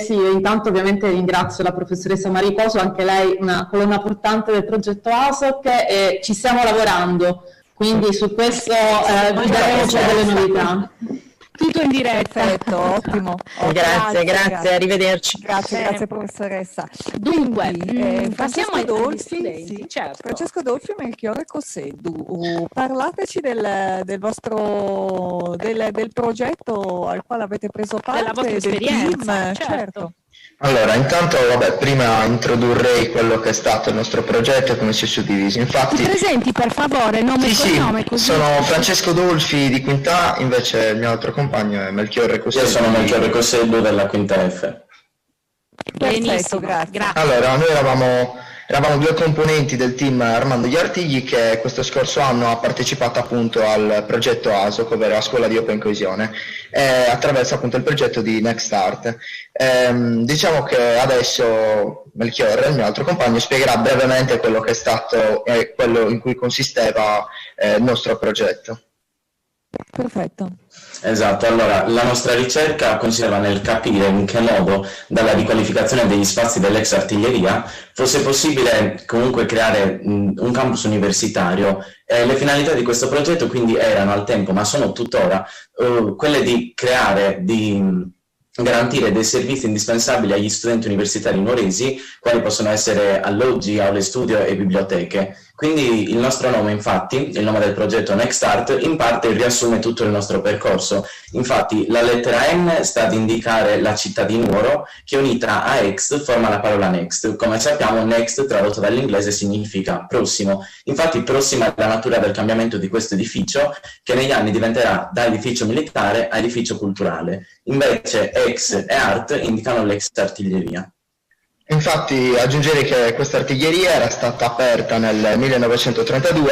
sì, intanto ovviamente ringrazio la professoressa Maricoso, anche lei una colonna portante del progetto ASOC, e ci stiamo lavorando, quindi su questo vi daremo delle novità. Tutto in diretta. Perfetto, ottimo. Grazie, arrivederci. Grazie professoressa. Dunque, passiamo agli studenti. Sì. Certo. Francesco Dolfi e Melchiorre Cosseddu, parlateci del vostro del progetto al quale avete preso parte, della vostra esperienza, team, certo. Allora, intanto prima introdurrei quello che è stato il nostro progetto e come si è suddivisi. Infatti, ti presenti per favore, nome e cognome, così. Sono Francesco Dolfi di Quinta, invece il mio altro compagno è Melchiorre Cosseddu. Io sono Melchiorre Cosseddu della Quinta F. Benissimo, grazie. Allora, noi eravamo 2 componenti del team Armando Gli Artigli, che questo scorso anno ha partecipato appunto al progetto ASOC, ovvero la scuola di Open Coesione, attraverso appunto il progetto di Next Start. Diciamo che adesso Melchiorre, il mio altro compagno, spiegherà brevemente quello che è stato e quello in cui consisteva il nostro progetto. Allora, intanto prima di tutto grazie a tutti per la partecipazione. Io sono Melchiorre, Perfetto. Esatto, allora la nostra ricerca consisteva nel capire in che modo dalla riqualificazione degli spazi dell'ex artiglieria fosse possibile comunque creare un campus universitario. Le finalità di questo progetto quindi erano al tempo, ma sono tuttora, quelle di creare, di garantire dei servizi indispensabili agli studenti universitari nuoresi, quali possono essere alloggi, aule studio e biblioteche. Quindi il nostro nome, infatti, il nome del progetto Next Art, in parte riassume tutto il nostro percorso. Infatti la lettera N sta ad indicare la città di Nuoro, che unita a Ex forma la parola Next. Come sappiamo, Next tradotto dall'inglese significa prossimo. Infatti prossima è la natura del cambiamento di questo edificio, che negli anni diventerà da edificio militare a edificio culturale. Invece Ex e Art indicano l'ex artiglieria. Infatti aggiungerei che questa artiglieria era stata aperta nel 1932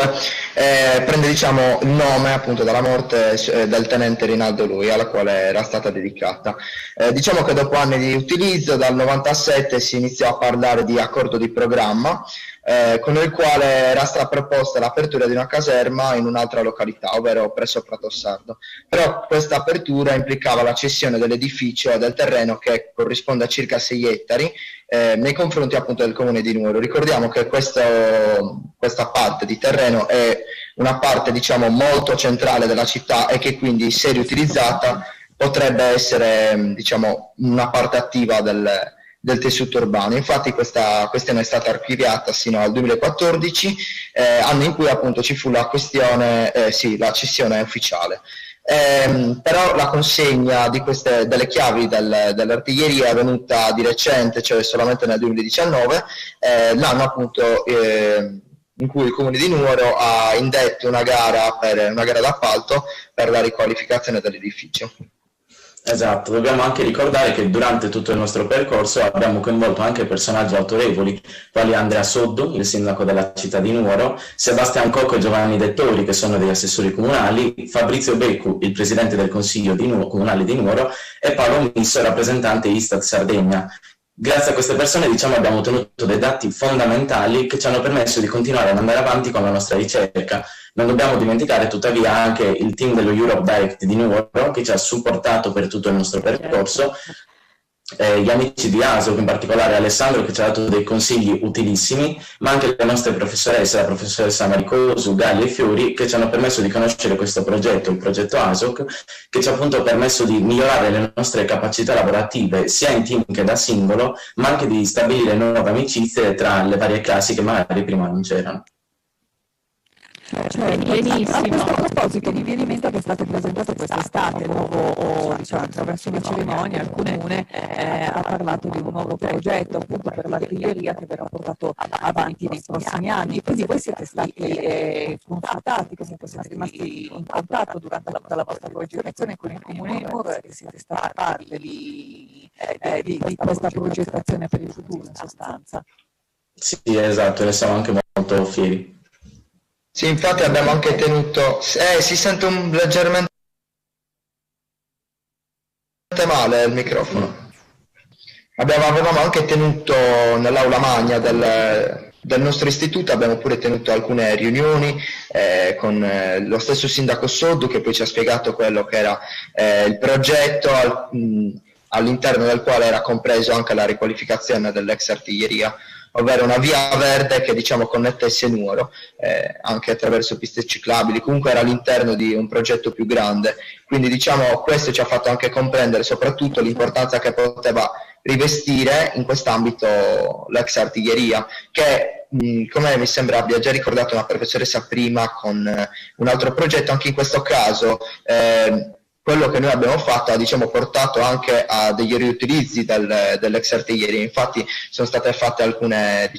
e prende diciamo il nome appunto dalla morte del tenente Rinaldo Lui, alla quale era stata dedicata. Diciamo che dopo anni di utilizzo, dal 97 si iniziò a parlare di accordo di programma, con il quale era stata proposta l'apertura di una caserma in un'altra località, ovvero presso Pratosardo. Però questa apertura implicava la cessione dell'edificio e del terreno, che corrisponde a circa 6 ettari, nei confronti appunto del comune di Nuoro. Ricordiamo che questa parte di terreno è una parte diciamo molto centrale della città e che quindi, se riutilizzata, potrebbe essere diciamo una parte attiva del tessuto urbano. Infatti questa questione è stata archiviata sino al 2014, anno in cui appunto ci fu la questione, la cessione ufficiale. Però la consegna delle chiavi dell'artiglieria è avvenuta di recente, cioè solamente nel 2019, l'anno appunto in cui il comune di Nuoro ha indetto una gara d'appalto per la riqualificazione dell'edificio. Esatto, dobbiamo anche ricordare che durante tutto il nostro percorso abbiamo coinvolto anche personaggi autorevoli, quali Andrea Soddu, il sindaco della città di Nuoro, Sebastian Cocco e Giovanni Dettori, che sono degli assessori comunali, Fabrizio Beccu, il presidente del consiglio comunale di Nuoro, e Paolo Misso, rappresentante Istat Sardegna. Grazie a queste persone abbiamo ottenuto dei dati fondamentali che ci hanno permesso di continuare ad andare avanti con la nostra ricerca. Non dobbiamo dimenticare tuttavia anche il team dello Europe Direct di Nuoro, che ci ha supportato per tutto il nostro percorso, gli amici di ASOC, in particolare Alessandro, che ci ha dato dei consigli utilissimi, ma anche le nostre professoresse, la professoressa Maricosu, Galli e Fiori, che ci hanno permesso di conoscere questo progetto, il progetto ASOC, che ci ha appunto permesso di migliorare le nostre capacità lavorative sia in team che da singolo, ma anche di stabilire nuove amicizie tra le varie classi che magari prima non c'erano. Benissimo. A questo proposito mi viene in mente che è stato presentato quest'estate attraverso una cerimonia al comune, ha parlato di un nuovo progetto appunto per l'artiglieria che verrà portato avanti nei prossimi anni. Quindi voi siete stati consultati, che siete rimasti in contatto durante la vostra progettazione con il comune di Nuoro e siete stati parte di questa progettazione per il futuro in sostanza. Sì, esatto, ne siamo anche molto fieri. Sì, infatti abbiamo anche tenuto, si sente leggermente male il microfono. Avevamo anche tenuto nell'aula magna del nostro istituto, abbiamo pure tenuto alcune riunioni con lo stesso sindaco Soddu, che poi ci ha spiegato quello che era il progetto all'interno del quale era compreso anche la riqualificazione dell'ex artiglieria, ovvero una via verde che connettesse Nuoro anche attraverso piste ciclabili. Comunque era all'interno di un progetto più grande, quindi questo ci ha fatto anche comprendere soprattutto l'importanza che poteva rivestire in quest'ambito l'ex artiglieria, che come mi sembra abbia già ricordato una professoressa prima con un altro progetto. Anche in questo caso quello che noi abbiamo fatto ha portato anche a degli riutilizzi dell'ex artiglieria. Infatti sono state fatte alcune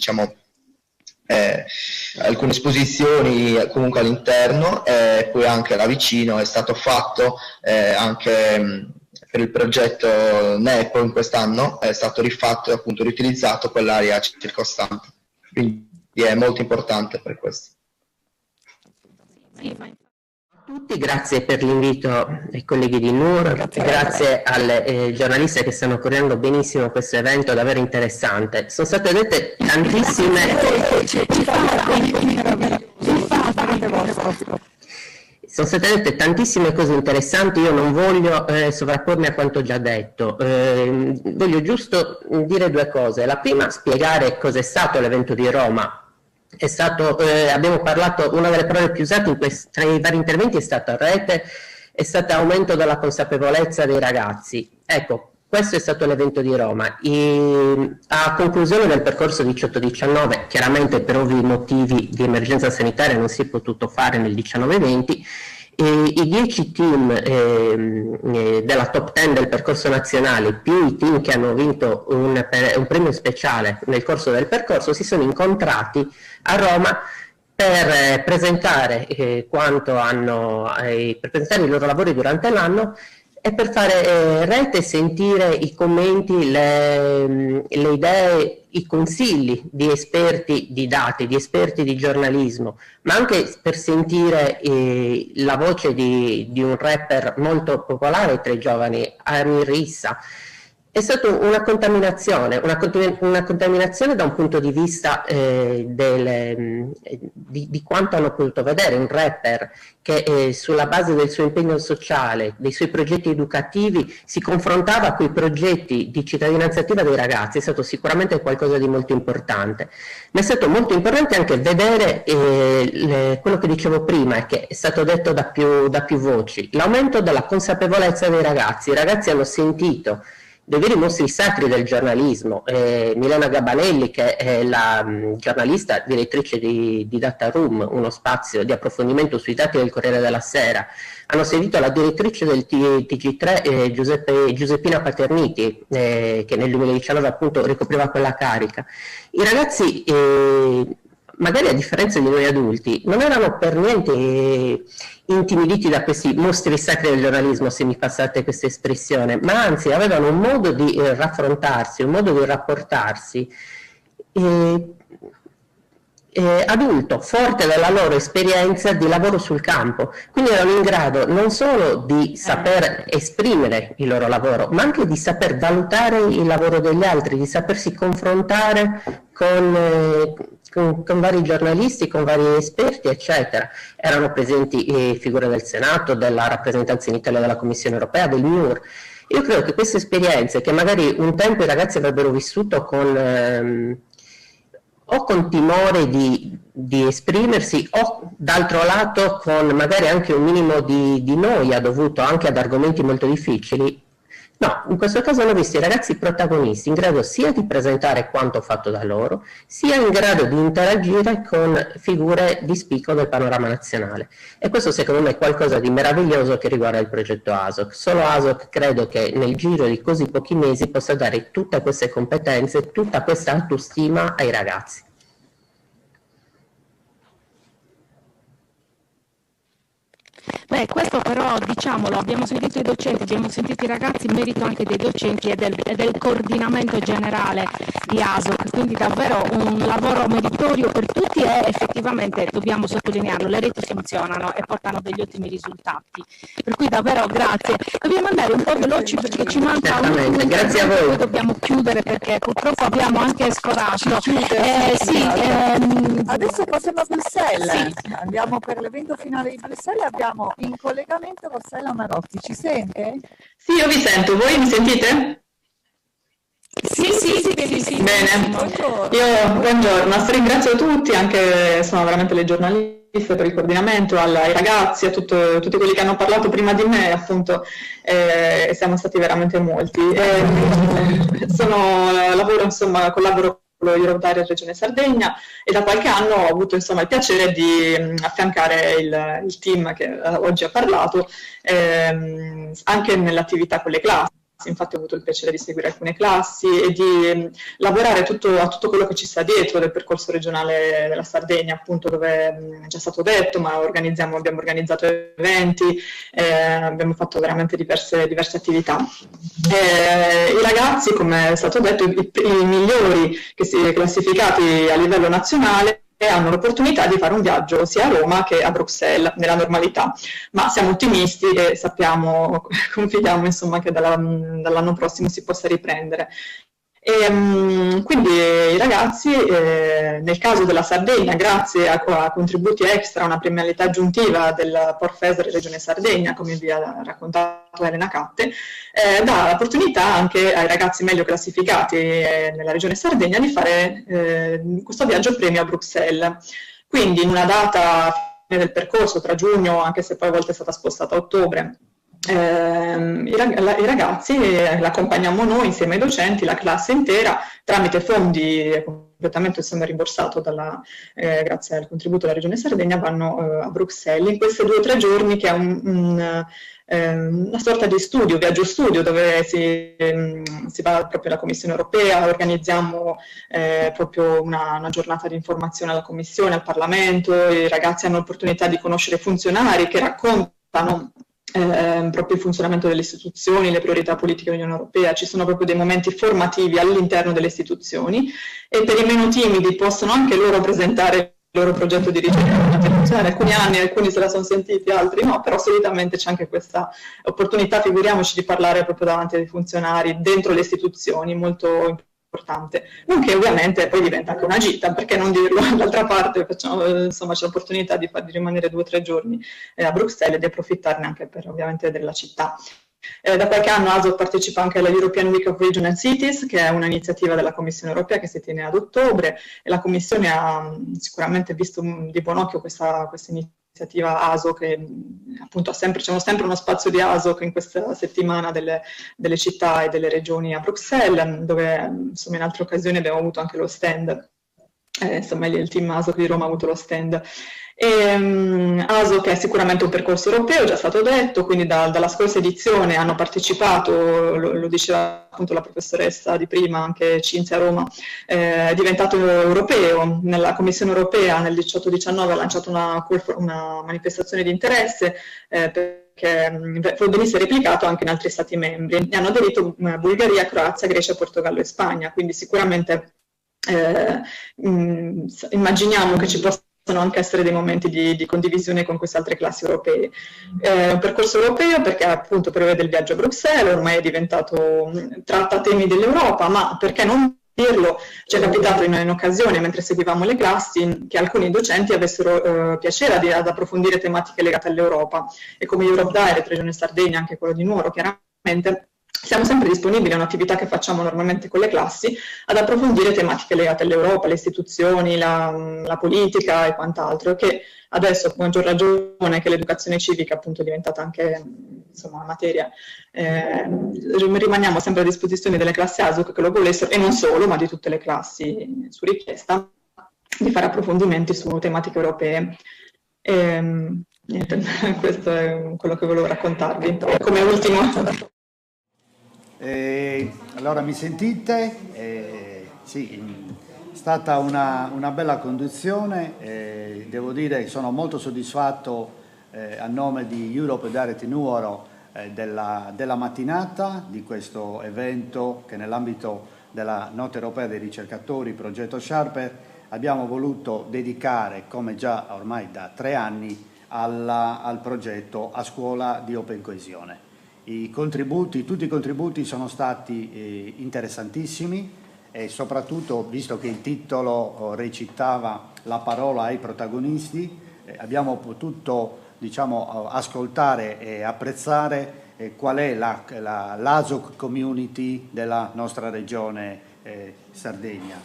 esposizioni comunque all'interno, e poi anche là vicino è stato fatto anche per il progetto NEPO in quest'anno, è stato rifatto e appunto riutilizzato quell'area circostante, quindi è molto importante per questo. Tutti, grazie per l'invito ai colleghi di Nuoro, grazie alle giornaliste che stanno correndo benissimo questo evento davvero interessante. Sono state dette tantissime sono state dette tantissime cose interessanti, io non voglio sovrappormi a quanto già detto, voglio giusto dire due cose. La prima, spiegare cos'è stato l'evento di Roma. È stato, abbiamo parlato, una delle parole più usate tra i vari interventi è stata rete, è stato aumento della consapevolezza dei ragazzi. Ecco, questo è stato l'evento di Roma. A conclusione del percorso 18-19, chiaramente per ovvi motivi di emergenza sanitaria non si è potuto fare nel 19-20, i 10 team della top 10 del percorso nazionale più i team che hanno vinto un premio speciale nel corso del percorso si sono incontrati a Roma per presentare per presentare i loro lavori durante l'anno e per fare rete e sentire i commenti, le idee, i consigli di esperti di dati, di esperti di giornalismo, ma anche per sentire la voce di un rapper molto popolare tra i giovani, Amir Issa. È stata una contaminazione da un punto di vista di quanto hanno potuto vedere un rapper che sulla base del suo impegno sociale, dei suoi progetti educativi, si confrontava con i progetti di cittadinanza attiva dei ragazzi. È stato sicuramente qualcosa di molto importante, ma è stato molto importante anche vedere quello che dicevo prima e che è stato detto da più voci, l'aumento della consapevolezza dei ragazzi. I ragazzi hanno sentito dei veri mostri sacri del giornalismo. Milena Gabanelli, che è la giornalista direttrice di Data Room, uno spazio di approfondimento sui dati del Corriere della Sera, hanno sentito la direttrice del TG3 Giuseppina Paterniti, che nel 2019 appunto ricopriva quella carica. I ragazzi, magari a differenza di noi adulti, non erano per niente intimiditi da questi mostri sacri del giornalismo, se mi passate questa espressione, ma anzi avevano un modo di raffrontarsi, un modo di rapportarsi adulto, forte della loro esperienza di lavoro sul campo. Quindi erano in grado non solo di saper esprimere il loro lavoro, ma anche di saper valutare il lavoro degli altri, di sapersi confrontare con vari giornalisti, con vari esperti, eccetera. Erano presenti figure del Senato, della rappresentanza in Italia della Commissione Europea, del MIUR. Io credo che queste esperienze, che magari un tempo i ragazzi avrebbero vissuto con timore di esprimersi, o d'altro lato con magari anche un minimo di noia dovuto anche ad argomenti molto difficili, no, in questo caso hanno visto i ragazzi protagonisti, in grado sia di presentare quanto fatto da loro, sia in grado di interagire con figure di spicco del panorama nazionale. E questo secondo me è qualcosa di meraviglioso che riguarda il progetto ASOC. Solo ASOC credo che nel giro di così pochi mesi possa dare tutte queste competenze, tutta questa autostima ai ragazzi. Beh, questo però, diciamolo, abbiamo sentito i docenti, abbiamo sentito i ragazzi, in merito anche dei docenti e del coordinamento generale di ASOC, quindi davvero un lavoro meritorio per tutti e effettivamente, dobbiamo sottolinearlo, le reti funzionano e portano degli ottimi risultati. Per cui davvero grazie. Dobbiamo andare un po' veloci perché ci manca un grazie a voi. Poi dobbiamo chiudere perché purtroppo abbiamo anche sforato. Adesso passiamo a Bruxelles, andiamo per l'evento finale di Bruxelles, abbiamo in collegamento Rossella Marotti. Ci sente? Sì, io vi sento, voi mi sentite? Sì. Bene, io buongiorno, ringrazio tutti, anche sono veramente le giornaliste per il coordinamento, ai ragazzi, a tutti quelli che hanno parlato prima di me, appunto, siamo stati veramente molti. Collaboro con lo Europe Direct Regione Sardegna e da qualche anno ho avuto il piacere di affiancare il team che oggi ha parlato anche nell'attività con le classi. Infatti ho avuto il piacere di seguire alcune classi e di lavorare a tutto quello che ci sta dietro del percorso regionale della Sardegna, appunto, dove è già stato detto, ma abbiamo organizzato eventi, abbiamo fatto veramente diverse attività. I ragazzi, come è stato detto, i migliori che si è classificati a livello nazionale hanno l'opportunità di fare un viaggio sia a Roma che a Bruxelles nella normalità, ma siamo ottimisti e confidiamo che dall'anno prossimo si possa riprendere. Quindi i ragazzi, nel caso della Sardegna, grazie a contributi extra, una premialità aggiuntiva del Por FESR Regione Sardegna, come vi ha raccontato Elena Catte, dà l'opportunità anche ai ragazzi meglio classificati nella Regione Sardegna di fare questo viaggio premio a Bruxelles. Quindi in una data del percorso tra giugno, anche se poi a volte è stata spostata a ottobre, i ragazzi l'accompagniamo noi insieme ai docenti, la classe intera, tramite fondi completamente essendo rimborsato grazie al contributo della Regione Sardegna, vanno a Bruxelles in questi 2 o 3 giorni, che è una sorta di studio, viaggio studio, dove si va proprio alla Commissione Europea, organizziamo proprio una giornata di informazione alla Commissione, al Parlamento, i ragazzi hanno l'opportunità di conoscere funzionari che raccontano proprio il funzionamento delle istituzioni, le priorità politiche dell'Unione Europea. Ci sono proprio dei momenti formativi all'interno delle istituzioni, e per i meno timidi possono anche loro presentare il loro progetto di ricerca. Alcuni anni, alcuni se la sono sentiti, altri no, però solitamente c'è anche questa opportunità, figuriamoci, di parlare proprio davanti ai funzionari dentro le istituzioni, molto importante. Nonché ovviamente poi diventa anche una gita, perché non dirlo. D'altra parte insomma, c'è l'opportunità di rimanere 2 o 3 giorni a Bruxelles e di approfittarne anche per ovviamente della città. Da qualche anno ASOC partecipa anche alla European Week of Region and Cities, che è un'iniziativa della Commissione Europea che si tiene ad ottobre, e la Commissione ha sicuramente visto di buon occhio questa iniziativa ASOC, che appunto c'è sempre uno spazio di ASOC in questa settimana delle città e delle regioni a Bruxelles, dove insomma in altre occasioni abbiamo avuto anche lo stand, insomma il team ASOC di Roma ha avuto lo stand. ASOC è sicuramente un percorso europeo, già stato detto, quindi dalla scorsa edizione hanno partecipato, lo diceva appunto la professoressa di prima, anche Cinzia Roma, è diventato europeo. Nella Commissione Europea nel 18-19 ha lanciato una manifestazione di interesse perché venisse replicato anche in altri Stati membri, e hanno aderito Bulgaria, Croazia, Grecia, Portogallo e Spagna, quindi sicuramente immaginiamo che ci possano anche essere dei momenti di condivisione con queste altre classi europee. Un percorso europeo perché appunto prevede il viaggio a Bruxelles, ormai è diventato, tratta temi dell'Europa, ma perché non dirlo, ci è capitato in occasione, mentre seguivamo le classi, che alcuni docenti avessero piacere ad approfondire tematiche legate all'Europa, e come Europe Direct, Regione Sardegna, anche quello di Nuoro chiaramente, siamo sempre disponibili, è un'attività che facciamo normalmente con le classi, ad approfondire tematiche legate all'Europa, le istituzioni, la politica e quant'altro, che adesso, a maggior ragione che l'educazione civica appunto è diventata anche insomma, una materia, rimaniamo sempre a disposizione delle classi ASOC che lo volessero, e non solo, ma di tutte le classi su richiesta, di fare approfondimenti su tematiche europee. Niente, questo è quello che volevo raccontarvi. Come ultimo... Allora mi sentite? Sì, è stata una bella conduzione, devo dire che sono molto soddisfatto a nome di Europe Direct Nuoro della mattinata di questo evento che nell'ambito della Notte Europea dei Ricercatori, progetto Sharper, abbiamo voluto dedicare, come già ormai da 3 anni, al progetto A Scuola di Open Coesione. Tutti i contributi sono stati interessantissimi, e soprattutto, visto che il titolo recitava la parola ai protagonisti, abbiamo potuto ascoltare e apprezzare qual è l'ASOC community della nostra regione Sardegna.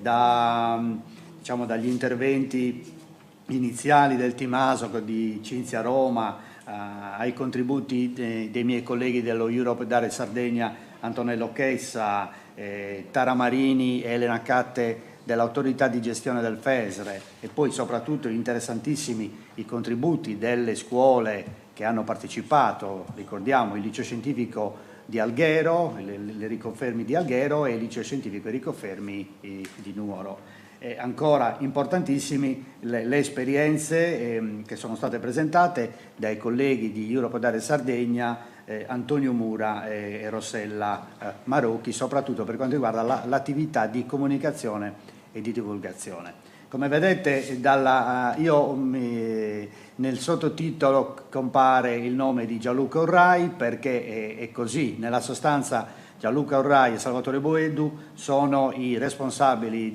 Dagli interventi iniziali del team ASOC di Cinzia Roma, ai contributi dei miei colleghi dello Europe Direct Sardegna, Antonello Chessa, Tara Marini e Elena Catte dell'autorità di gestione del FESR, e poi soprattutto interessantissimi i contributi delle scuole che hanno partecipato, ricordiamo il liceo scientifico di Alghero, le riconfermi di Alghero, e il liceo scientifico e riconfermi di Nuoro. Ancora importantissimi le esperienze che sono state presentate dai colleghi di Europe Direct Sardegna, Antonio Mura e Rossella Marocchi, soprattutto per quanto riguarda l'attività di comunicazione e di divulgazione. Come vedete nel sottotitolo compare il nome di Gianluca Orrai, perché è così, nella sostanza Gianluca Orrai e Salvatore Boedu sono i responsabili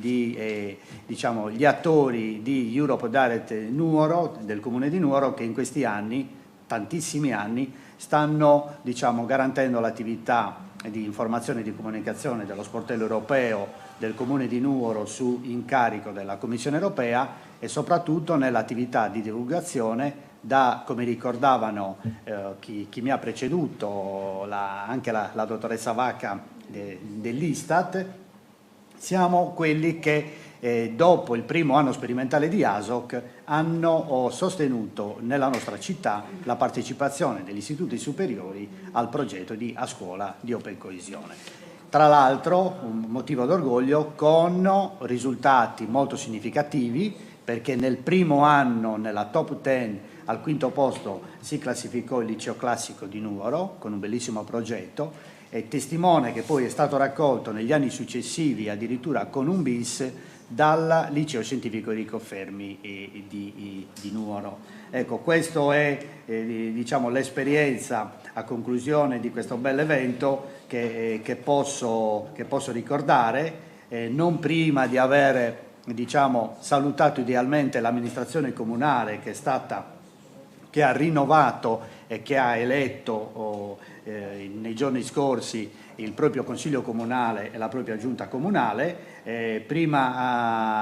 diciamo, gli attori di Europe Direct Nuoro, del Comune di Nuoro, che in questi anni, tantissimi anni, stanno diciamo, garantendo l'attività di informazione e di comunicazione dello sportello europeo del Comune di Nuoro su incarico della Commissione europea e soprattutto nell'attività di divulgazione come ricordavano chi mi ha preceduto, anche la dottoressa Vacca dell'Istat, siamo quelli che dopo il primo anno sperimentale di ASOC hanno sostenuto nella nostra città la partecipazione degli istituti superiori al progetto di A Scuola di Open Coesione. Tra l'altro un motivo d'orgoglio con risultati molto significativi, perché nel primo anno nella top 10 al quinto posto si classificò il liceo classico di Nuoro con un bellissimo progetto, e testimone che poi è stato raccolto negli anni successivi addirittura con un bis dal liceo scientifico Enrico Fermi di Nuoro. Ecco, questo è diciamo, l'esperienza a conclusione di questo bel evento che posso ricordare, non prima di aver diciamo, salutato idealmente l'amministrazione comunale che ha rinnovato e che ha eletto nei giorni scorsi il proprio Consiglio Comunale e la propria Giunta Comunale,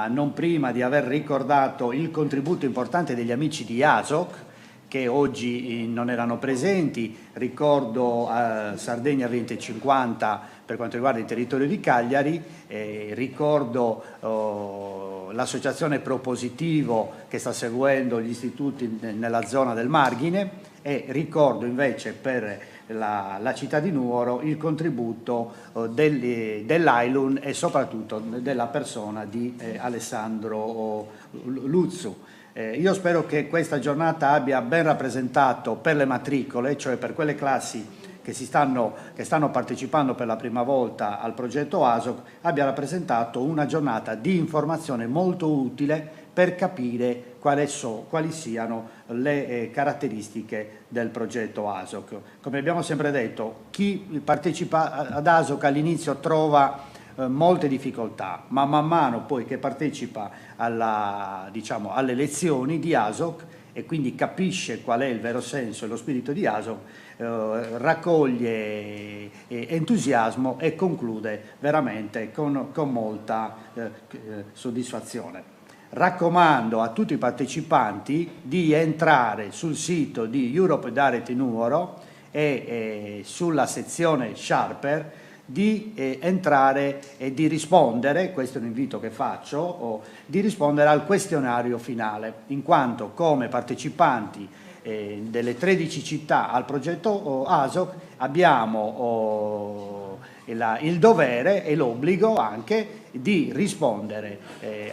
non prima di aver ricordato il contributo importante degli amici di ASOC, che oggi non erano presenti. Ricordo Sardegna 2050 per quanto riguarda il territorio di Cagliari, ricordo l'associazione Propositivo che sta seguendo gli istituti nella zona del Marghine, e ricordo invece per la città di Nuoro il contributo dell'Ailun e soprattutto della persona di Alessandro Luzzu. Io spero che questa giornata abbia ben rappresentato per le matricole, cioè per quelle classi che stanno partecipando per la prima volta al progetto ASOC, abbia rappresentato una giornata di informazione molto utile per capire quali siano le caratteristiche del progetto ASOC. Come abbiamo sempre detto, chi partecipa ad ASOC all'inizio trova molte difficoltà, ma man mano poi che partecipa alle lezioni di ASOC e quindi capisce qual è il vero senso e lo spirito di ASOC, raccoglie entusiasmo e conclude veramente con molta soddisfazione. Raccomando a tutti i partecipanti di entrare sul sito di Europe Direct Nuoro e sulla sezione Sharper di entrare e di rispondere, questo è un invito che faccio, di rispondere al questionario finale, in quanto come partecipanti delle 13 città al progetto ASOC abbiamo il dovere e l'obbligo anche di rispondere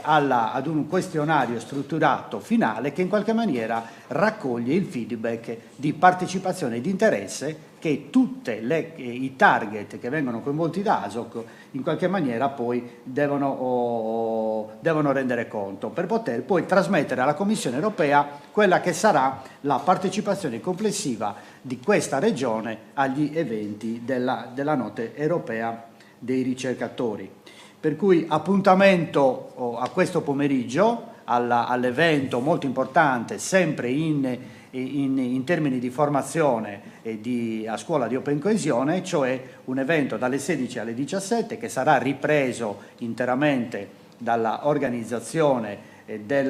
ad un questionario strutturato finale che in qualche maniera raccoglie il feedback di partecipazione e di interesse che tutti i target che vengono coinvolti da ASOC in qualche maniera poi devono rendere conto, per poter poi trasmettere alla Commissione europea quella che sarà la partecipazione complessiva di questa regione agli eventi della Notte Europea dei Ricercatori. Per cui appuntamento a questo pomeriggio all'evento molto importante, sempre in termini di formazione e a scuola di Open Coesione, cioè un evento dalle 16 alle 17 che sarà ripreso interamente dalla organizzazione di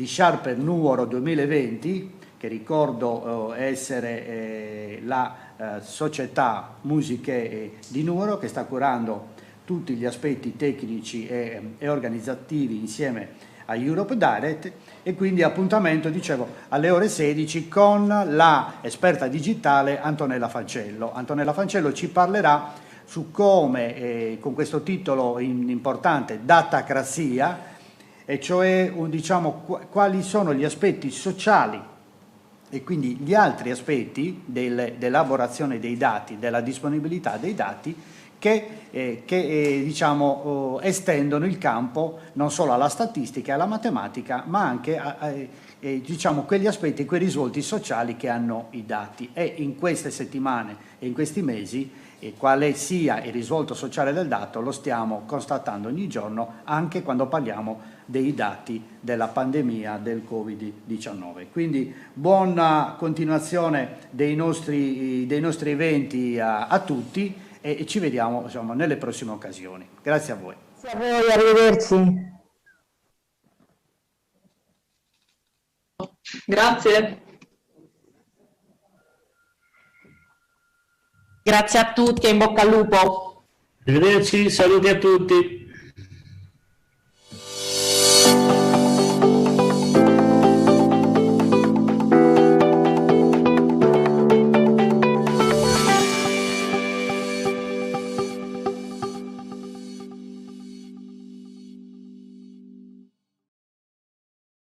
Sharper Nuoro 2020, che ricordo essere la società musiche di Nuoro, che sta curando tutti gli aspetti tecnici e organizzativi insieme a Europe Direct, e quindi appuntamento, dicevo, alle ore 16 con la esperta digitale Antonella Fancello. Antonella Fancello ci parlerà su come, con questo titolo importante, Datacrazia, e cioè quali sono gli aspetti sociali e quindi gli altri aspetti dell'elaborazione dei dati, della disponibilità dei dati, che diciamo, estendono il campo non solo alla statistica e alla matematica, ma anche diciamo, quegli aspetti, quei risvolti sociali che hanno i dati. E in queste settimane e in questi mesi quale sia il risvolto sociale del dato lo stiamo constatando ogni giorno, anche quando parliamo dei dati della pandemia del Covid-19. Quindi buona continuazione dei nostri eventi a tutti e ci vediamo, insomma, nelle prossime occasioni. Grazie a voi. Grazie a voi, arrivederci. Grazie. Grazie a tutti e in bocca al lupo. Arrivederci, saluti a tutti.